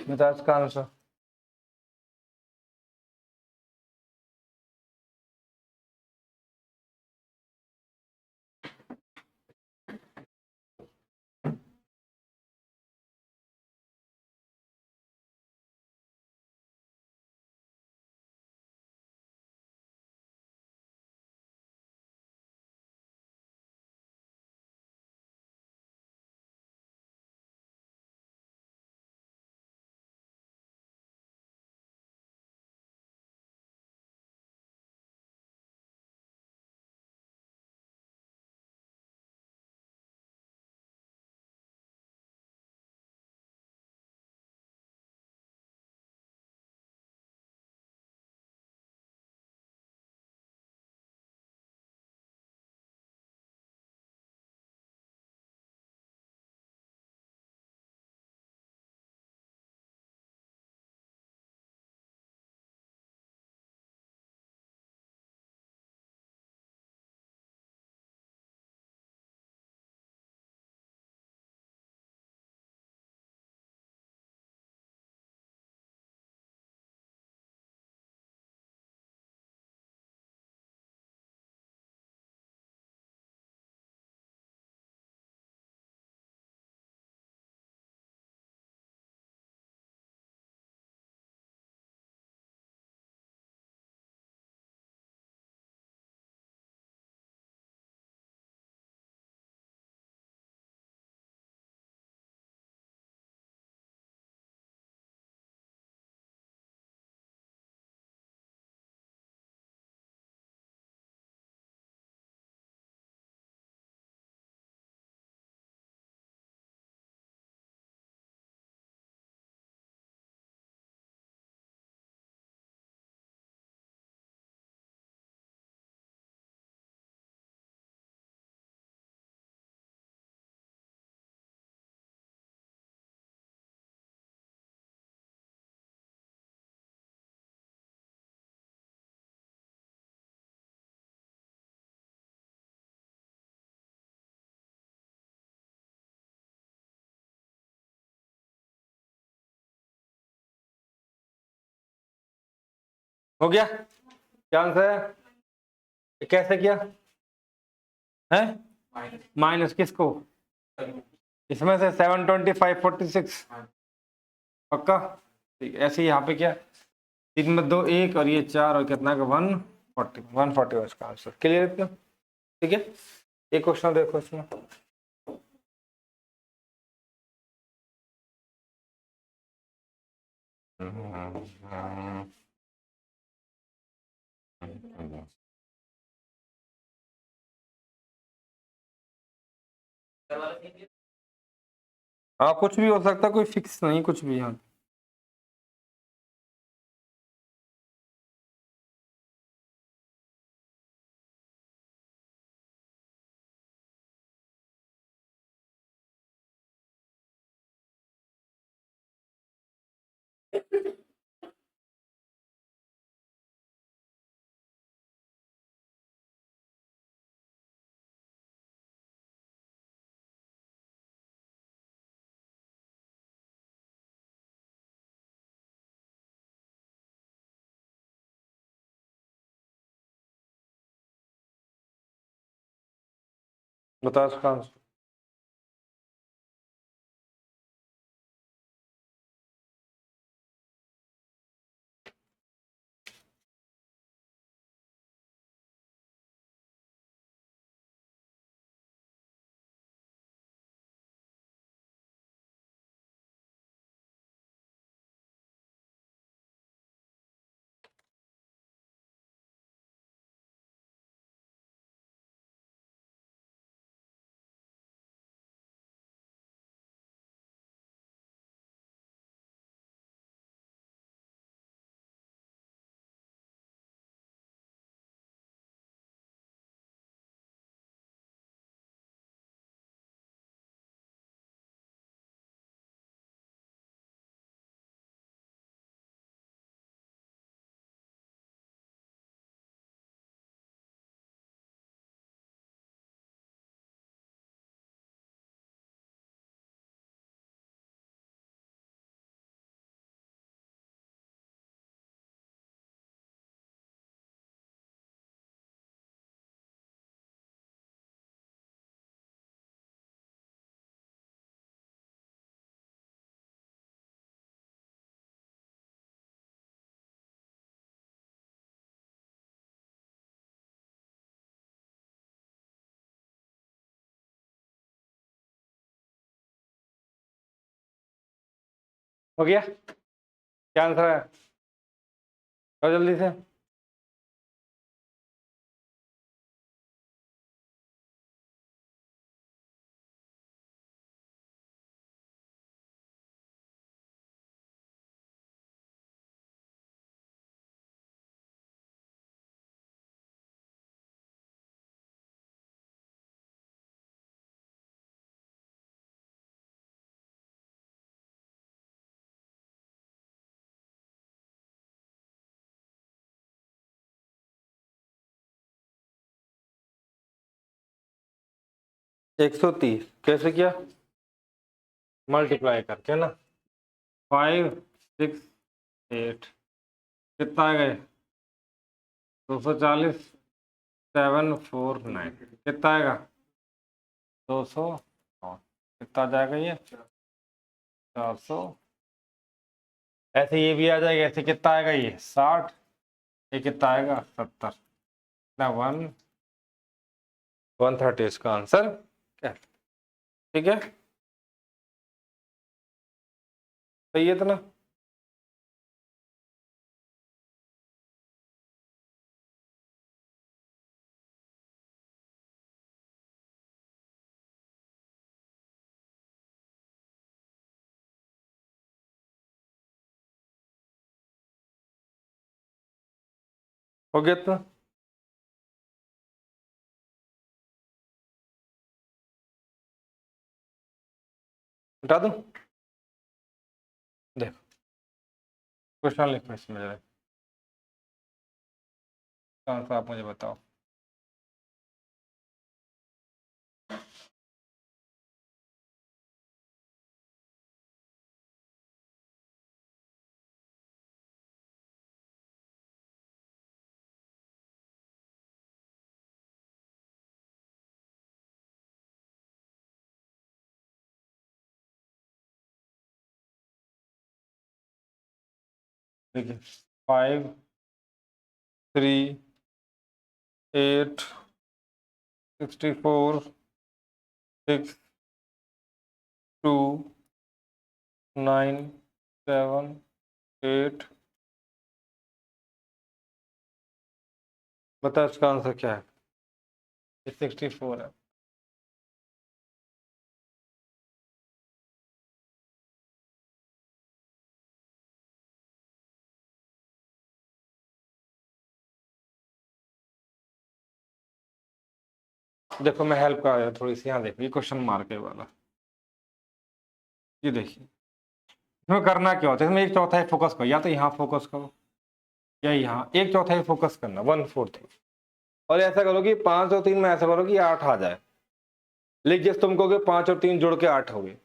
बता इसका आंसर। हो गया? क्या आंसर है? ये कैसे किया है? माइनस किसको? इसमें से 725 46 पक्का? ठीक है, ऐसे ही यहाँ पे क्या, 3 में 2 1 और ये 4 और कितना का 140 इसका आंसर। क्लियर है? ठीक है, एक क्वेश्चन देखो इसमें। हाँ कुछ भी हो सकता है, कोई फिक्स नहीं, कुछ भी यहाँ। बता इसका आंसर। हो गया, क्या आंसर है? और जल्दी से। एक 130 कैसे किया? मल्टीप्लाई करके ना। 5 6 8 कितना आ गए? 240 749 कितना आएगा? 200 कितना आ जाएगा ये? 400। ऐसे ये भी आ जाएगा, ऐसे कितना आएगा ये? 60। ये कितना आएगा? 70 ना 130 इसका आंसर क्या? ठीक है, सही है इतना। हो गया इतना। हटा दूं? देखो क्वेश्चन लिखो इसमें जरा, आंसर आप मुझे बताओ। देखिए 5 3 8 64 6 2 9 7 8। बता इसका आंसर क्या है? 64 है। देखो मैं हेल्प कर रहा हूँ थोड़ी सी, यहाँ देखो ये क्वेश्चन मार्क है वाला, ये देखिए इसमें करना क्या होता है, इसमें एक चौथाई फोकस करो, या तो यहाँ फोकस करो या यहाँ, एक चौथाई फोकस करना, 1/4। और ऐसा करो कि 5 और 3 में ऐसा करो कि 8 आ जाए। लेकिन जैसे तुम कहोगे 5 और 3 जुड़ के 8 हो गए,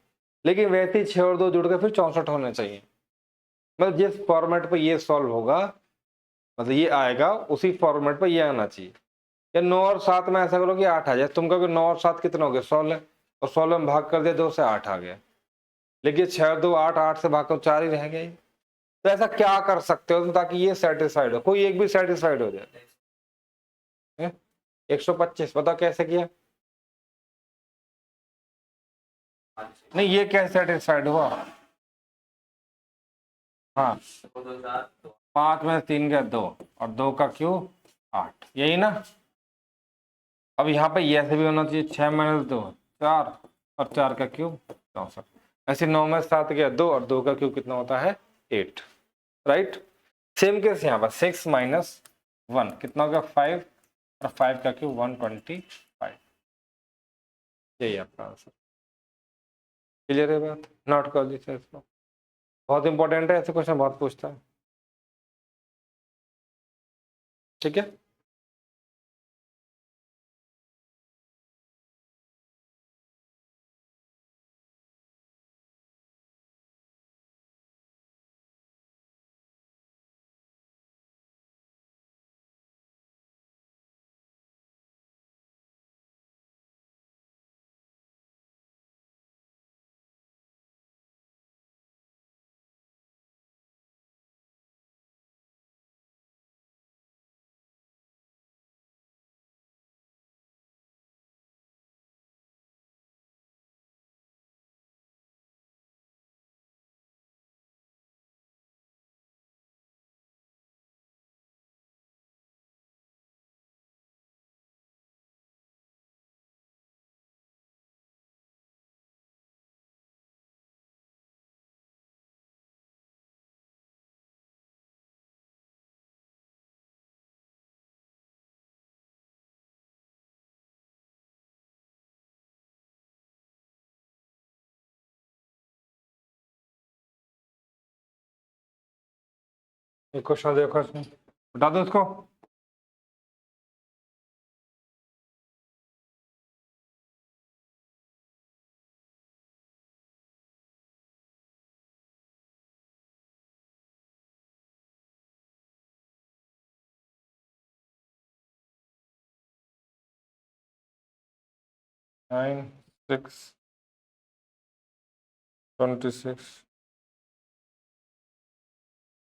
लेकिन वैसे ही 6 और 2 जुड़ के फिर 64 होने चाहिए। मतलब जिस फॉर्मेट पर ये सॉल्व होगा, मतलब ये आएगा, उसी फॉर्मेट पर ये आना चाहिए। या 9 और 7 में ऐसा करो कि 8 आ जाए। तुम कहोगे 9 और 7 कितना हो गया, 16, और 16 में भाग कर दिया 2 से 8 आ गया। लेकिन 6 और 2 8, 8 से भाग कर 4 ही रह गया। तो ऐसा क्या कर सकते हो ताकि ये सेटिस्फाइड हो, कोई एक भी सेटिस्फाइड हो जाए। 125 बताओ कैसे किया। नहीं, ये कैसे सेटिस्फाइड हुआ। हाँ, 5 में 3 का 2 और 2 का क्यूब 8, यही ना। अब यहाँ पे ये ऐसे भी होना चाहिए, 6 - 2 4 और 4 का क्यूब 64। ऐसे 9 में 7 गया 2 और 2 का क्यूब कितना होता है 8, राइट। सेम केस यहाँ पर 6 - 1 कितना हो गया 5 और 5 का क्यूब 125। यही आपका आंसर। क्लियर है बात, नोट कर दीजिए इसको, बहुत इंपॉर्टेंट है, ऐसे क्वेश्चन बहुत पूछता है। ठीक है। एक क्वेश्चन देखो, इसमें बता दो इसको। नाइन 6 26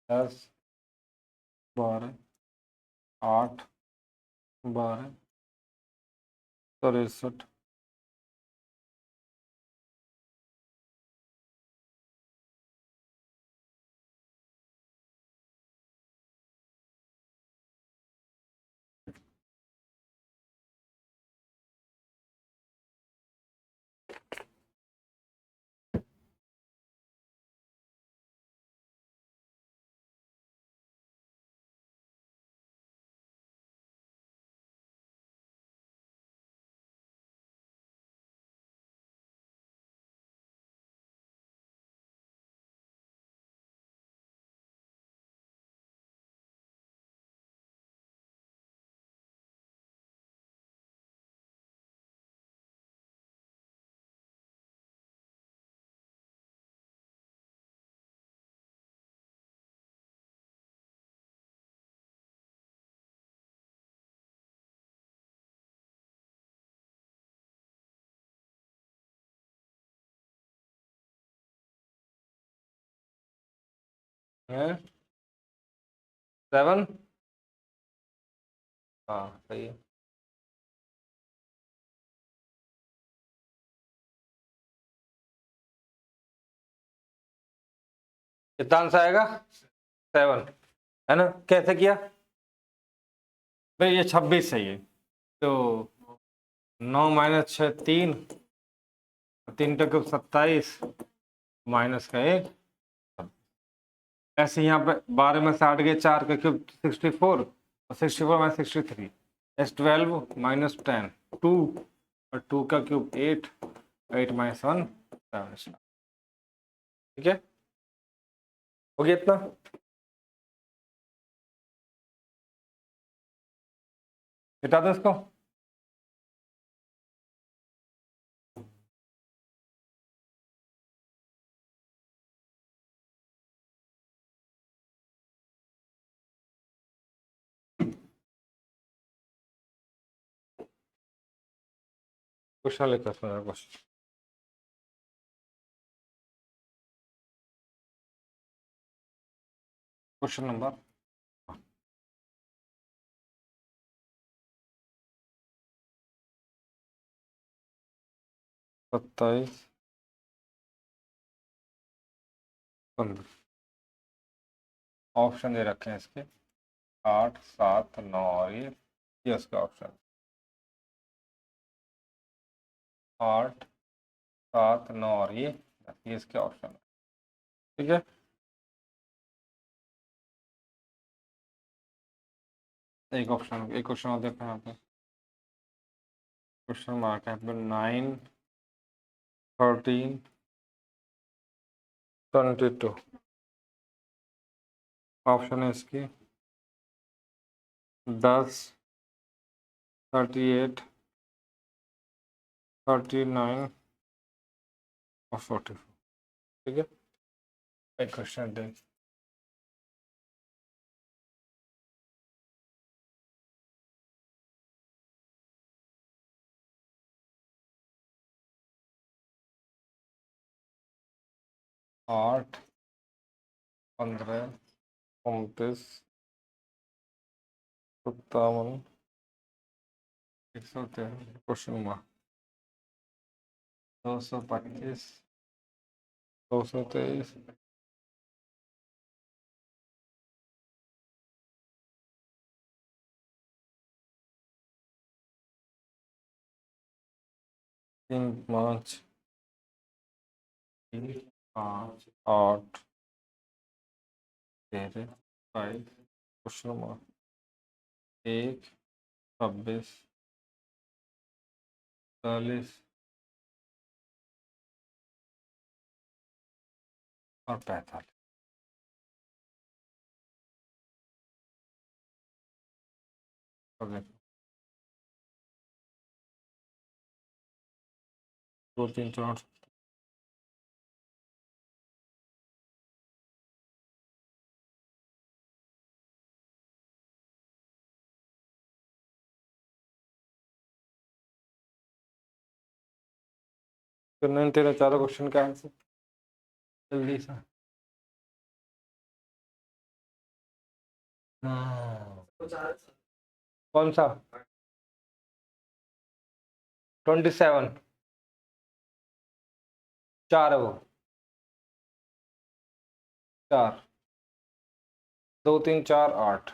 10 12 8 12 63। है 7। हाँ सही है। कितना आंसर आएगा 7, है ना। कैसे किया भाई, ये 26 सही है, तो 9 - 6 3, 3 का क्यूब 27 माइनस का 1। ऐसे यहाँ पे 12 में 60 गए, 4 का क्यूब 64 और 64 में 63, S12 - 10 2 और 2 का क्यूब 8, 8 - 1 7। ठीक है। हो गया इतना? मिटा दो इसको। क्वेश्चन लिखो इसमें, क्वेश्चन। क्वेश्चन नंबर 27, 15 ऑप्शन दे रखे हैं इसके, 8, 7, 9 और ये उसका ऑप्शन। 8, 7, 9 और ये इसके ऑप्शन है। ठीक है, एक ऑप्शन, एक क्वेश्चन और देखो यहाँ पे। क्वेश्चन मार्क है 9, 13, 22 ऑप्शन है इसकी। 10, 38, 39 और 44। ठीक है, एक क्वेश्चन देख। आठ, 15, 29, 57, 113। Question number 225, 223, 3, 5, 3, 5, 8, 13, 22। क्वेश्चन नंबर 1, 26, 40 और 45। ओके, 2, 3, 4। करना तेरा चारों क्वेश्चन का आंसर जल्दी से। कौन सा? 27, 4 है वो। 4, 2, 3, 4, 8।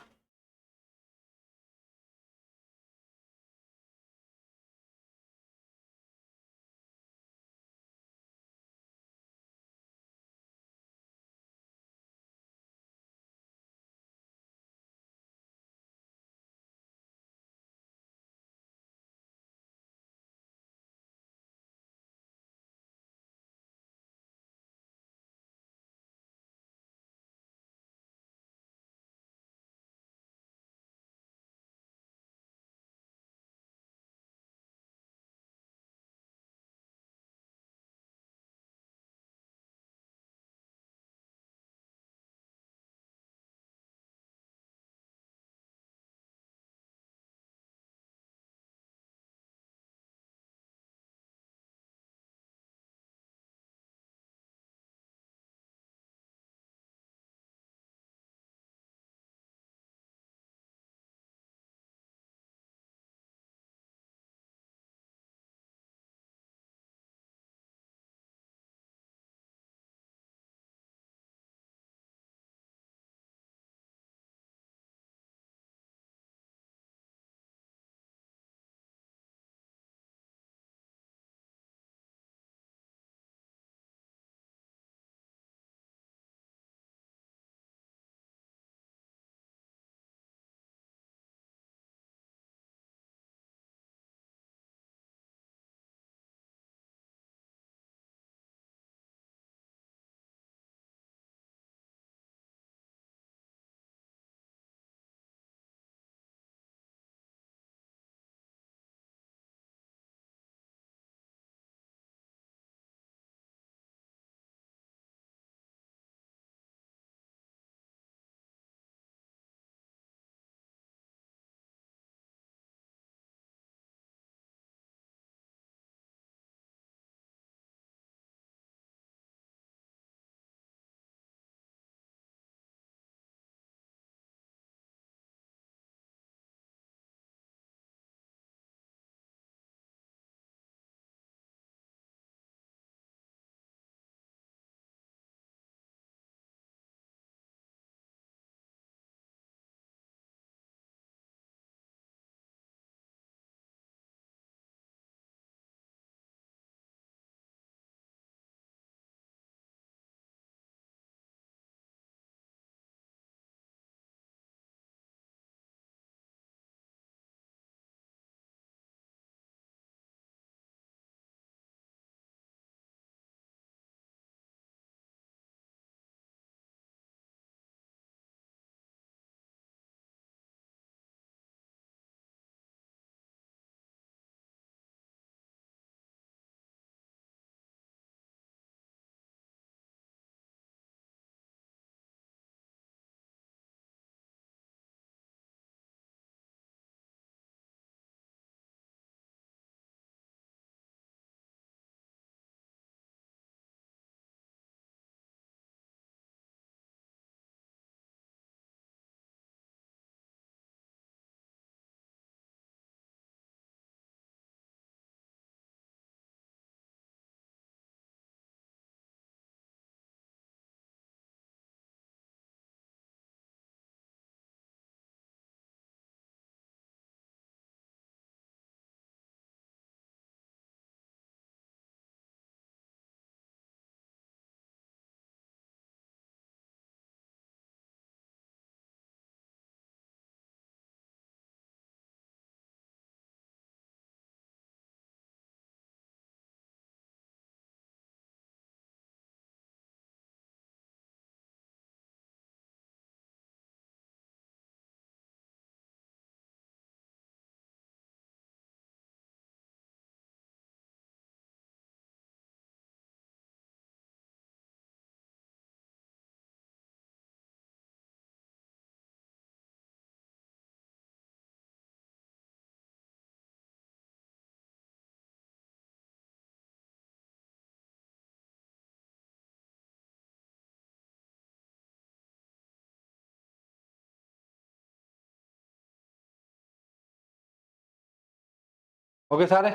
ओके सारे।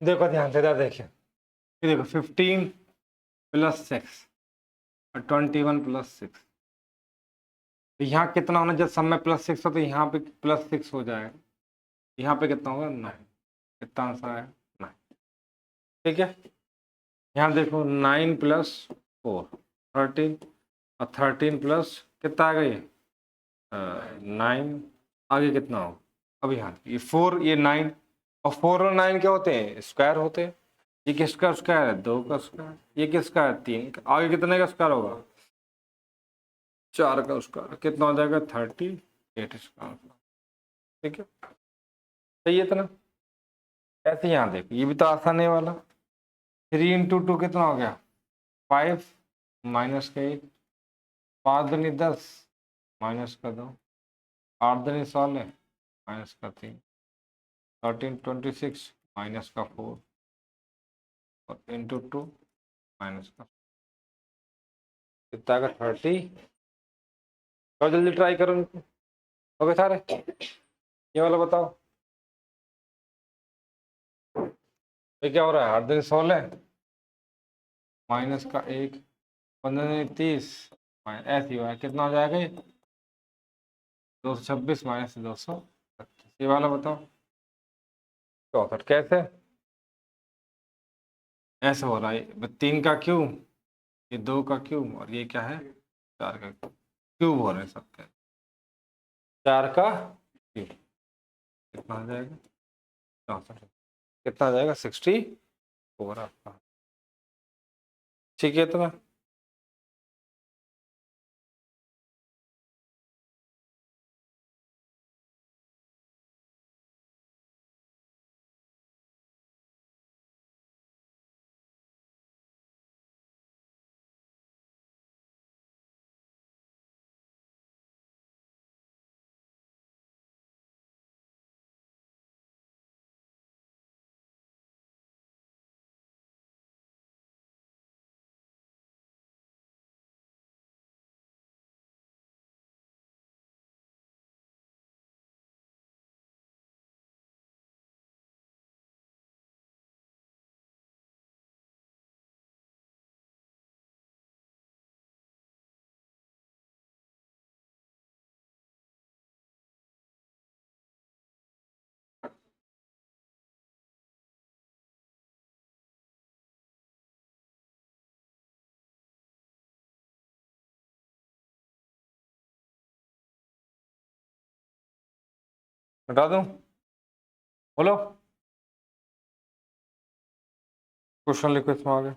देखो ध्यान से देखिए, ये देखो 15 + 6 और 21 + 6, तो यहाँ कितना होना, जब सब में +6 हो तो यहाँ पे +6 हो जाएगा, यहाँ पे कितना होगा 9, कितना आंसर है 9। ठीक है, यहाँ देखो 9 + 4 13, और 13 प्लस कितना आ गई 9, आगे कितना होगा, अब यहाँ ये 4 ये 9, और 4 और 9 क्या होते हैं, स्क्वायर होते हैं। ये किसका स्क्वायर है, 2 का स्क्वायर, ये किसका है 3 का, आगे कितने का स्क्वायर होगा 4 का स्क्वायर, कितना हो जाएगा 38 इसका आंसर। ठीक है, सही है इतना। ऐसे यहाँ देखो, ये भी तो आसान है वाला, 3 × 2 कितना हो गया 5 माइनस का 1, 5 दूनी 10 माइनस का 2, 8 दूनी 16 माइनस का 3, 13 26 माइनस का 4, और इंटू 2 माइनस का कितना का 30। और जल्दी ट्राई करो इनको। ओके सारे, ये वाला बताओ, ये क्या हो रहा है 8 दूनी 16 माइनस का 1, 15 दूनी 30, ऐसे ही हुआ है, कितना हो जाएगा ये 226 माइनस 225। ये वाला बताओ 64 कैसे, ऐसे हो रहा है 3 का क्यूब, ये 2 का क्यूब, और ये क्या है 4 का क्यूब हो रहे हैं सबके, 4 का क्यूब, कितना आ जाएगा 64, कितना आ जाएगा 64 आपका। ठीक है इतना। हटा दूं, बोलो क्वेश्चन लिखो इसमें आगे।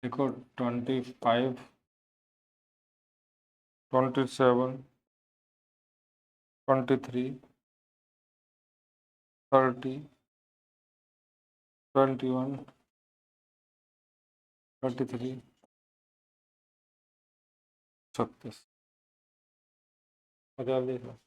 देखो 25 27 23 30 21 33 36, मतलब देखो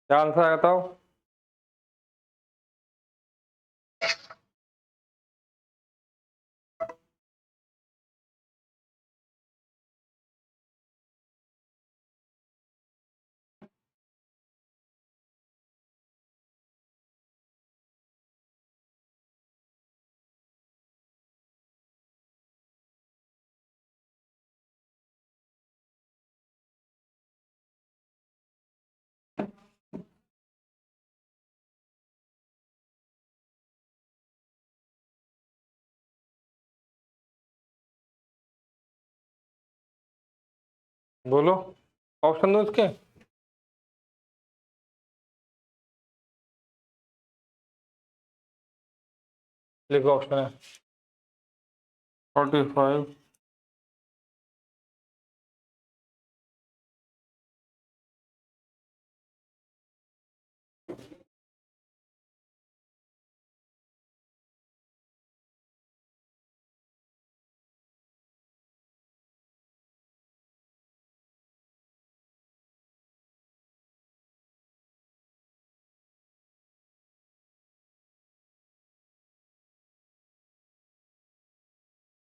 क्या आंसर आया बताओ। बोलो ऑप्शन दो इसके। लिखो ऑप्शन है 45,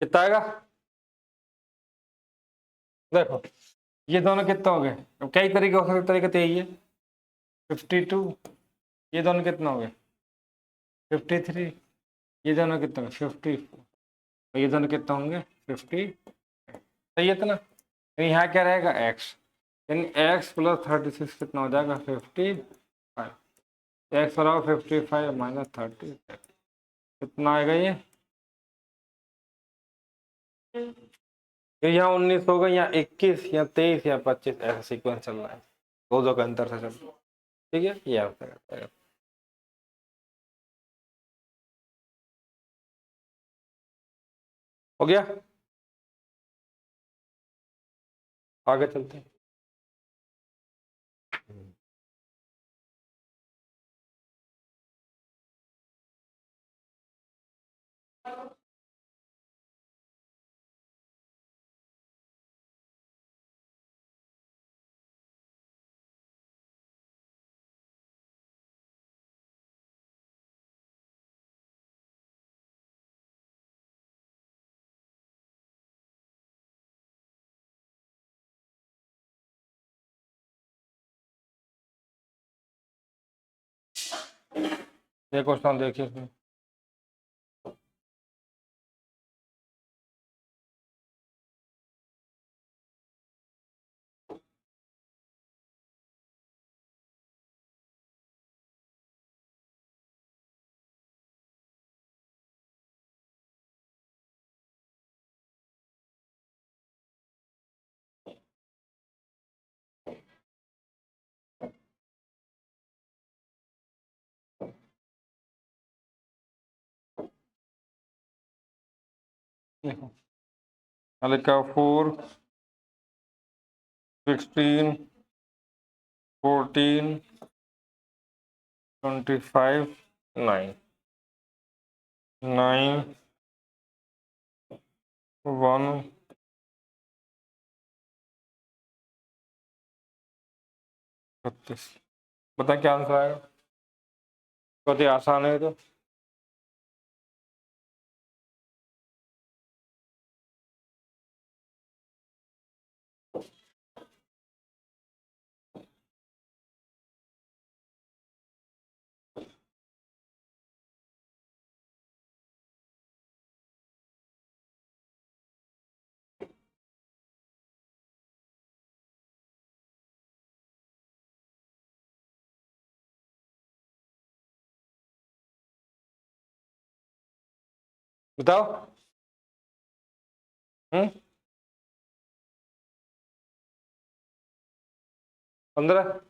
कितना आएगा देखो। ये दोनों कितना हो गए, अब कई तरीके हो सकते, तरीके तो यही है 52, ये दोनों कितना हो गए 53, ये दोनों कितना होंगे 54, ये दोनों कितना होंगे 50। सही है तो ना, यहाँ क्या रहेगा x, यानी x प्लस 36 कितना हो जाएगा 55, x बराबर 55 माइनस 30 कितना आएगा ये, यहाँ 19 होगा, यहाँ 21 या 23 या 25 ऐसा सीक्वेंस चल रहा है, दो का अंतर से चल रहा है। ठीक है, ये आता है। हो गया, आगे चलते हैं। ये क्वेश्चन देखिए इसमें। देखो लिखा 4, 16, 14, 25, 9, 9, 1, 36। बता क्या आंसर आएगा, बहुत ही आसान है तो। बताओ। 15।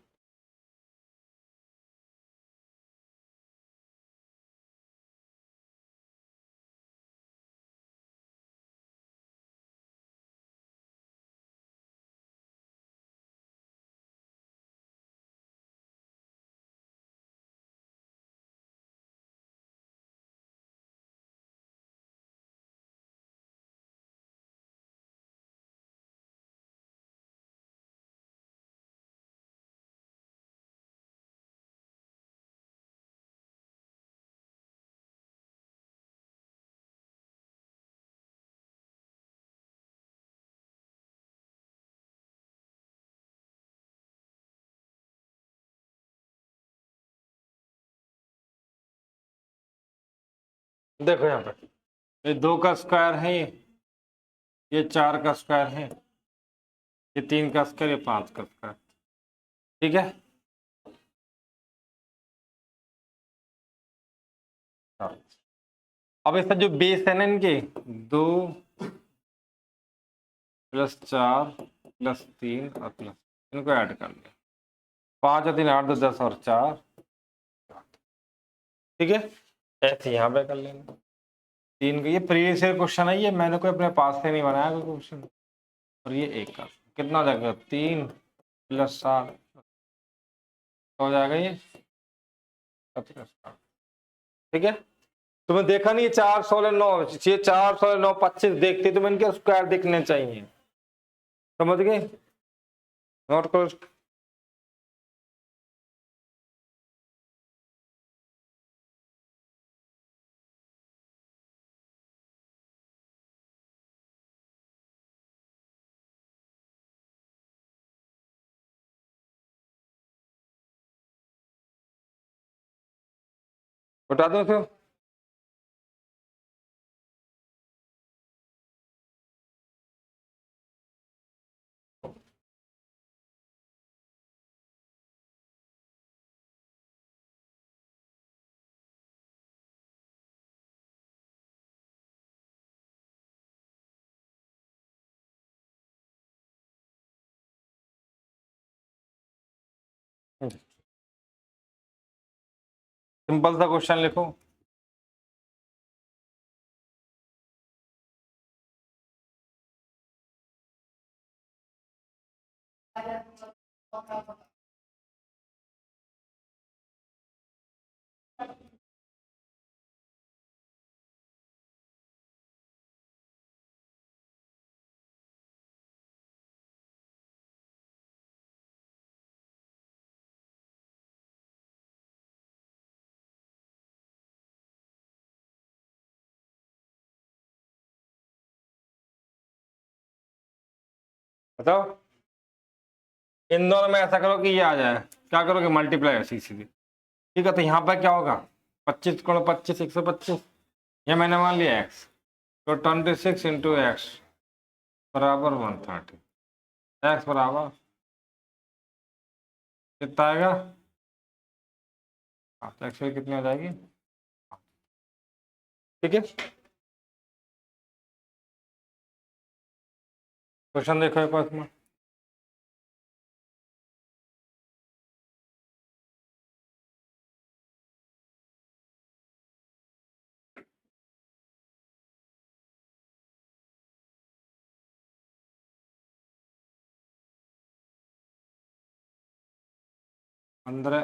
देखो यहाँ पे ये 2 का स्क्वायर है, ये 4 का स्क्वायर है, ये 3 का स्क्वायर, ये 5 का स्क्वायर। ठीक है, हाँ। अब इसका जो बेस है ना इनके 2 + 4 +3 और प्लस, इनको ऐड कर ले। 5 और 3 8, 10 और 4, ठीक है। ऐसे यहाँ पे कर लेना। 3 का ये प्रीवियस ईयर क्वेश्चन है, ये मैंने कोई अपने पास से नहीं बनाया कोई क्वेश्चन। और ये 1 का कितना हो जाएगा, 3 + 7 हो जाएगा ये 17। ठीक है, तुम्हें देखा नहीं 4 16 9, ये 4 16 9 25 देखते तो इनके स्क्वायर दिखने चाहिए, समझ गए। नोट करो। बता दो फिर। सिंपल सा क्वेश्चन लिखो। बताओ, इन दोनों में ऐसा करो कि ये आ जाए, क्या करोगे, मल्टीप्लाई ऐसी सीधी। ठीक है, तो यहाँ पर क्या होगा, 25 गुणा 25 125, ये मैंने मान लिया x, तो 26 × x बराबर 130, x बराबर कितना आएगा, तो x कितनी हो जाएगी। ठीक है, क्वेश्चन देखो एक बार इसमें। अंदर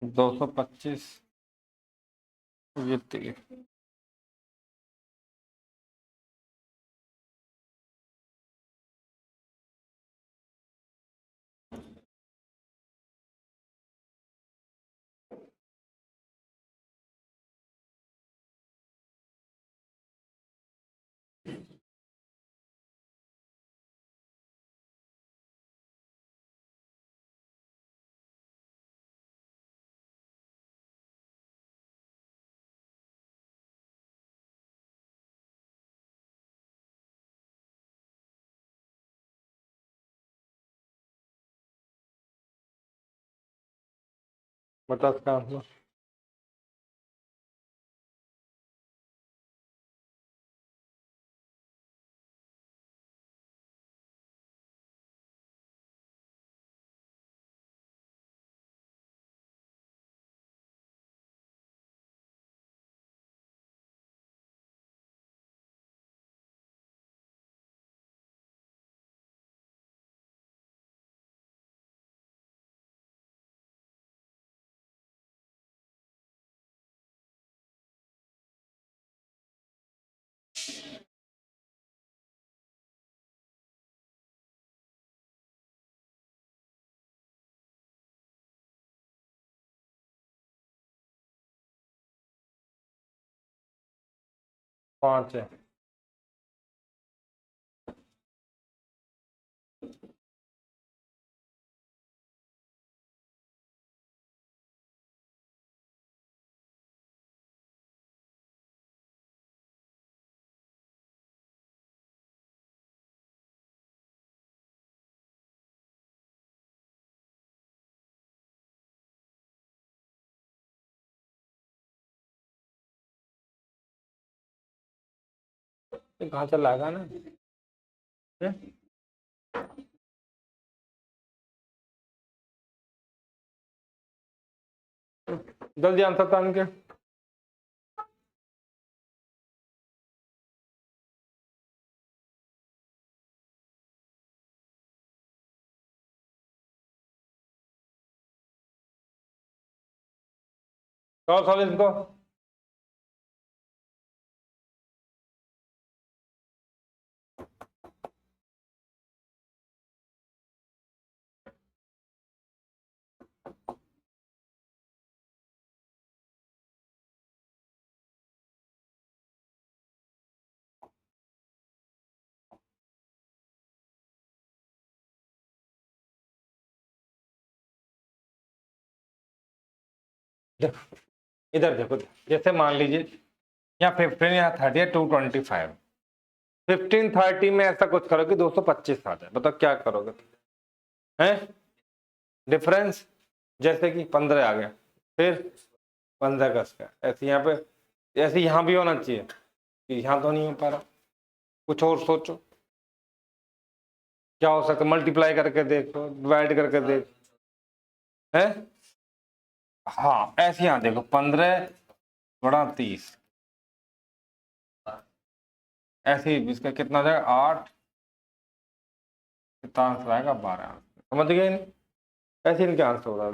225 ये 30। बता इसका आंसर। पाँच है। ये कहाँ चला आएगा ना। जल्दी आंसर तान के। सॉल्व इसको। इधर देखो, जैसे मान लीजिए यहाँ 15 यहाँ 30 है, 225। 15 30 में ऐसा कुछ करो कि 225 आ जाए, बताओ क्या करोगे? हैं डिफरेंस, जैसे कि 15 आ गया, फिर 15 का स्क्वायर, ऐसे यहाँ पे, ऐसे यहाँ भी होना चाहिए, यहाँ तो नहीं हो पा रहा, कुछ और सोचो क्या हो सकता है। मल्टीप्लाई करके देखो, डिवाइड करके देख, है हाँ ऐसे यहाँ देखो 15 बड़ा 30, ऐसे ही इसका कितना जाएगा 8, कितना आंसर आएगा 12। समझ गए नहीं? ऐसे इनके आंसर होगा।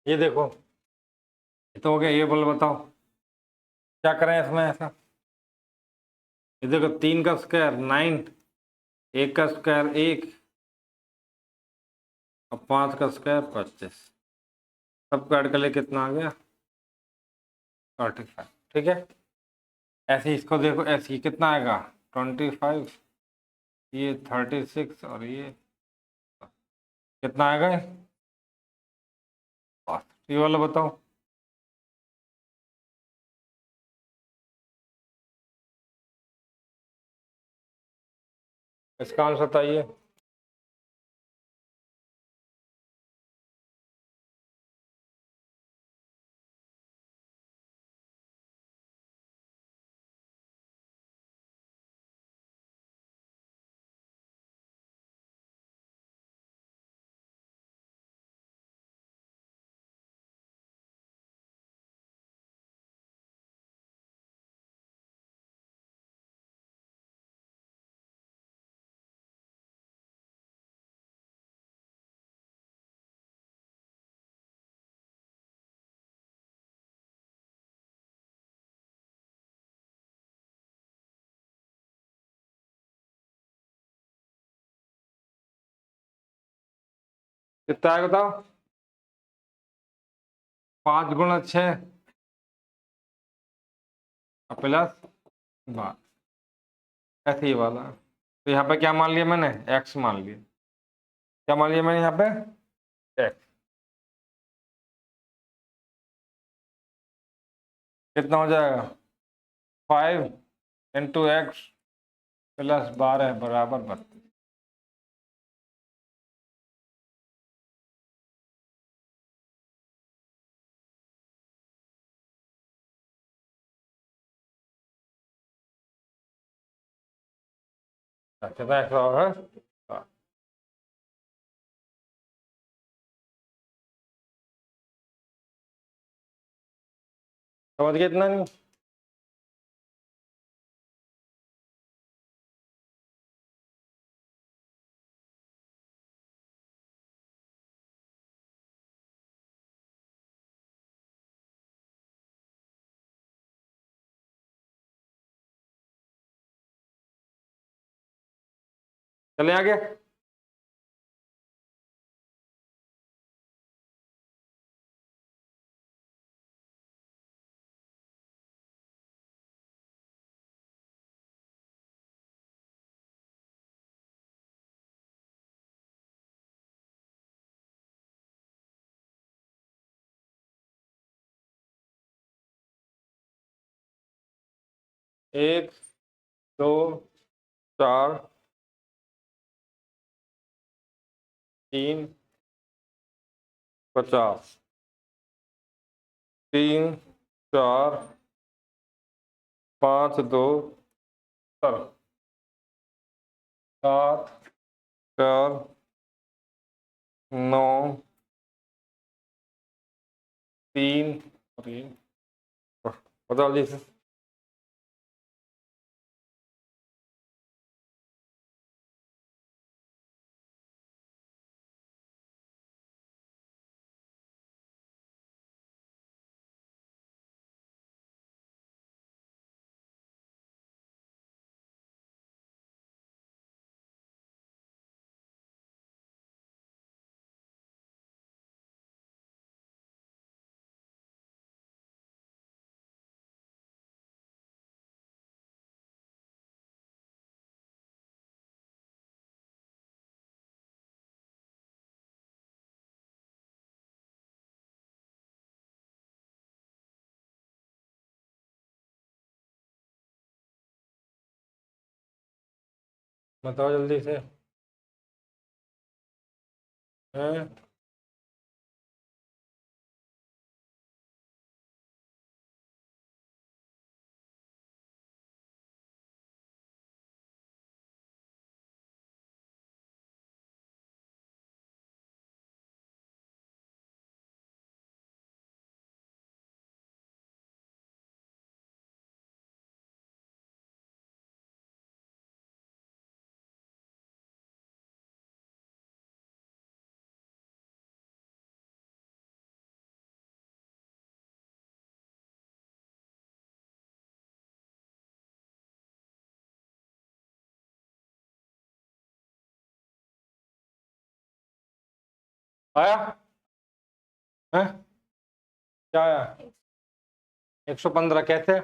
ये देखो, ये तो हो गया, ये बोल बताओ क्या करें इसमें ऐसा। ये देखो 3 का स्क्वायर 9, 1 का स्क्वायर 1, और 5 का स्क्वायर 25, सबको ऐड कर ले कितना आ गया 45। ठीक है, ऐसे इसको देखो, ऐसे ही कितना आएगा 25, ये 36 और ये कितना आएगा, ये वाला बताओ। इसका आंसर बताइए। कितना आएगा बताओ। 5 गुणा 6 प्लस 12, ऐसे ही वाला। तो यहाँ पे क्या मान लिया मैंने, x मान लिया। क्या मान लिया मैंने यहाँ पे, x। कितना हो जाएगा, 5 इंटू एक्स प्लस 12 बराबर 32। कितना एक्स है, समझ गए इतना नहीं। चले आगे। एक, दो, चार, तीन, 50, 3, 4, 5, 2, 7, 4, 9, 3, 3, बताओ जल्दी से। बताओ जल्दी से। हैं? आया है, क्या आया, 115 कैसे,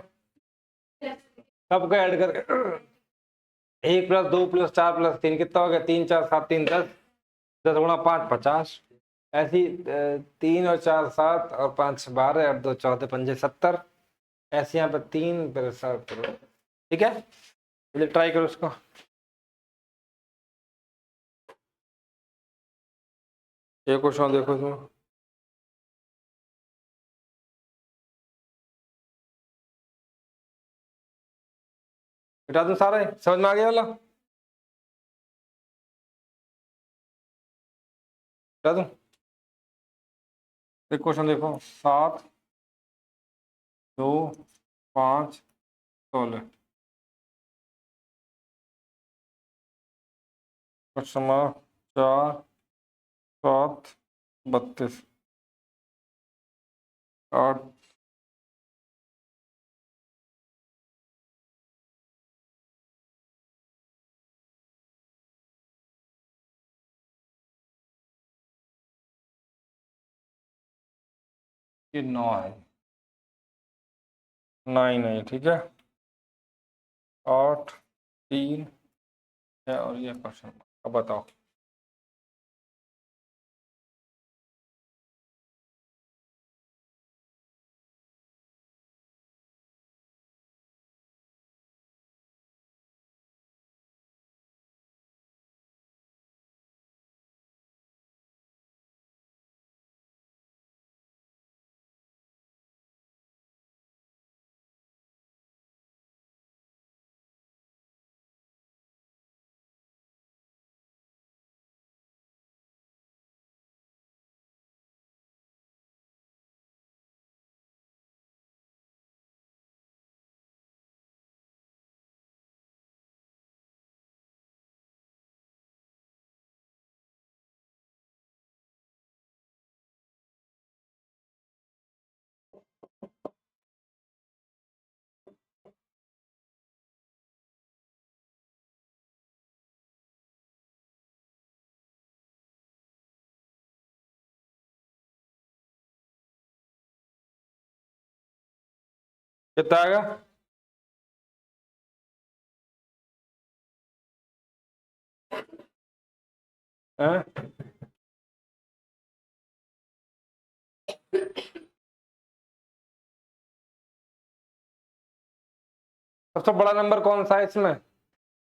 सबको ऐड करके, 1 प्लस 2 प्लस 4 प्लस 3 कितना हो गया, 3, 4, 7, 3, 10, 10 गुणा 5 50। ऐसी 3 और 4 7 और 5 12 और 2 14 5 70। ऐसे यहाँ पर 3 फिर 7। ठीक है, चलिए ट्राई करो उसको। एक क्वेश्चन देखो इसमें, हटा दूं सारे, समझ में आ गया वाला, हटा दूं। एक क्वेश्चन देखो, 7, 2, 5, 16, क्वेश्चन 4, 7, 32, 8, ये 9 है, 9 है, ठीक है। 8 3 है और ये क्वेश्चन। अब बताओ कितना आएगा? हैं? सबसे बड़ा नंबर कौन सा है इसमें?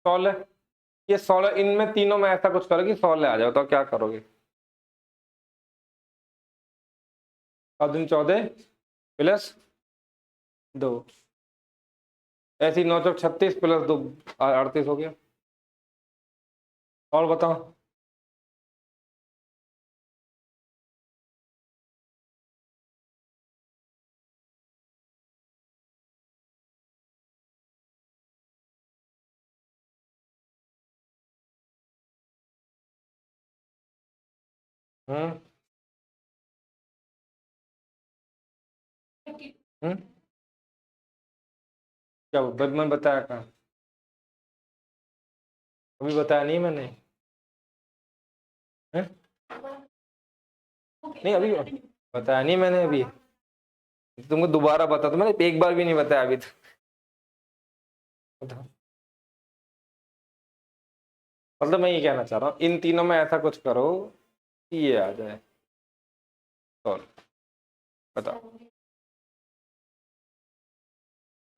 16। ये 16 इनमें तीनों में ऐसा कुछ करोगे 16 आ जाओ तो क्या करोगे? 14 प्लस 2, ऐसी 9 चौक 36 प्लस 2 38 हो गया। और बताओ। हम्म हम्म क्या मैंने बताया कहाँ? अभी बताया नहीं मैंने। हैं? नहीं अभी बताया नहीं मैंने अभी। तुमको दोबारा बता, तो मैंने एक बार भी नहीं बताया अभी तक। मतलब मैं ये कहना चाह रहा हूँ इन तीनों में ऐसा कुछ करो कि ये आ जाए। और बताओ,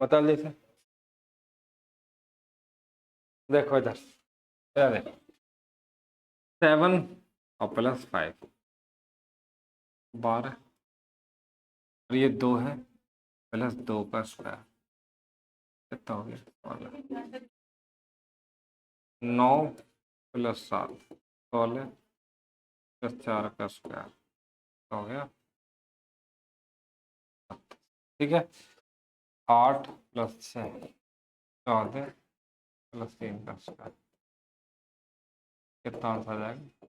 बता जैसे। देखो इधर, देखो 7 और प्लस 5 12, और ये 2 है प्लस 2 का स्क्वायर कितना हो गया? 9 प्लस 7 16 प्लस 4 का स्क्वायर हो गया, ठीक है। 8 प्लस 6 14 प्लस 3 का स्क्वायर कितना आंसर आ जाएगा?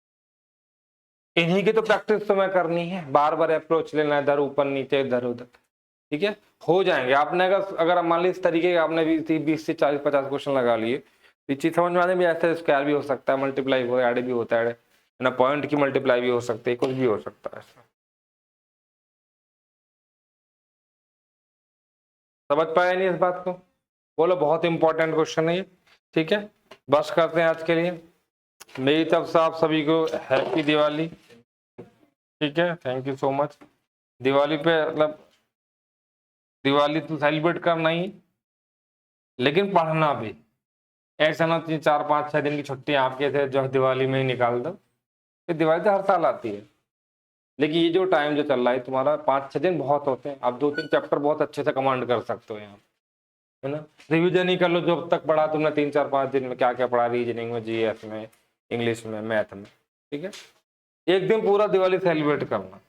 इन्हीं की तो प्रैक्टिस तो मैं करनी है, बार बार अप्रोच लेना है, इधर ऊपर नीचे इधर उधर, ठीक है। हो जाएंगे। आपने अगर मान ली इस तरीके के आपने 20 से 40 50 क्वेश्चन लगा लिए, तो चीज समझ में आने भी, ऐसे स्क्वायर भी हो सकता है, मल्टीप्लाई हो ऐड भी होता है ना, पॉइंट की मल्टीप्लाई भी हो सकती है, कुछ भी हो सकता है। समझ पाए नहीं इस बात को? बोलो, बहुत इंपॉर्टेंट क्वेश्चन है ये, ठीक है। बस करते हैं आज के लिए। मेरी तरफ से आप सभी को हैप्पी दिवाली, ठीक है। Thank you so much. Diwali पे मतलब दिवाली तो सेलिब्रेट करना ही, लेकिन पढ़ना भी। ऐसा ना 4 5 6 दिन की छुट्टी आपके थे जो दिवाली में ही निकाल दो। ये दिवाली तो हर साल आती है, लेकिन ये जो टाइम जो चल रहा है तुम्हारा 5 6 दिन बहुत होते हैं। आप 2 3 चैप्टर बहुत अच्छे से कमांड कर सकते हो यहाँ, है ना। रिवीजन ही कर लो जो अब तक पढ़ा तुमने 3 4 5 दिन में, क्या क्या पढ़ा, रीजनिंग में, जीएस में, इंग्लिश में, मैथ में, ठीक है। एक दिन पूरा दिवाली सेलिब्रेट करना,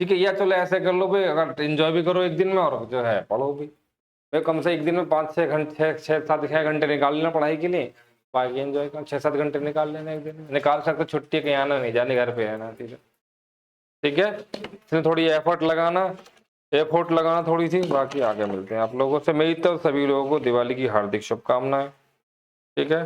ठीक है। या चलो ऐसे कर लो भाई, अगर एंजॉय भी करो एक दिन में और जो है पढ़ो भी भाई। कम से एक दिन में 5 6 घंटे 6 7 6 घंटे निकाल लेना पढ़ाई के लिए, बाकी एंजॉय कर 6 7 घंटे निकाल लेना एक दिन में। निकाल सकते, छुट्टी कहीं आना नहीं, जाने घर पे रहना, ठीक है। इसमें थोड़ी एफर्ट लगाना थोड़ी सी, बाकी आगे मिलते हैं आप लोगों से। मेरी तरफ सभी लोगों को दिवाली की हार्दिक शुभकामनाएं, ठीक है।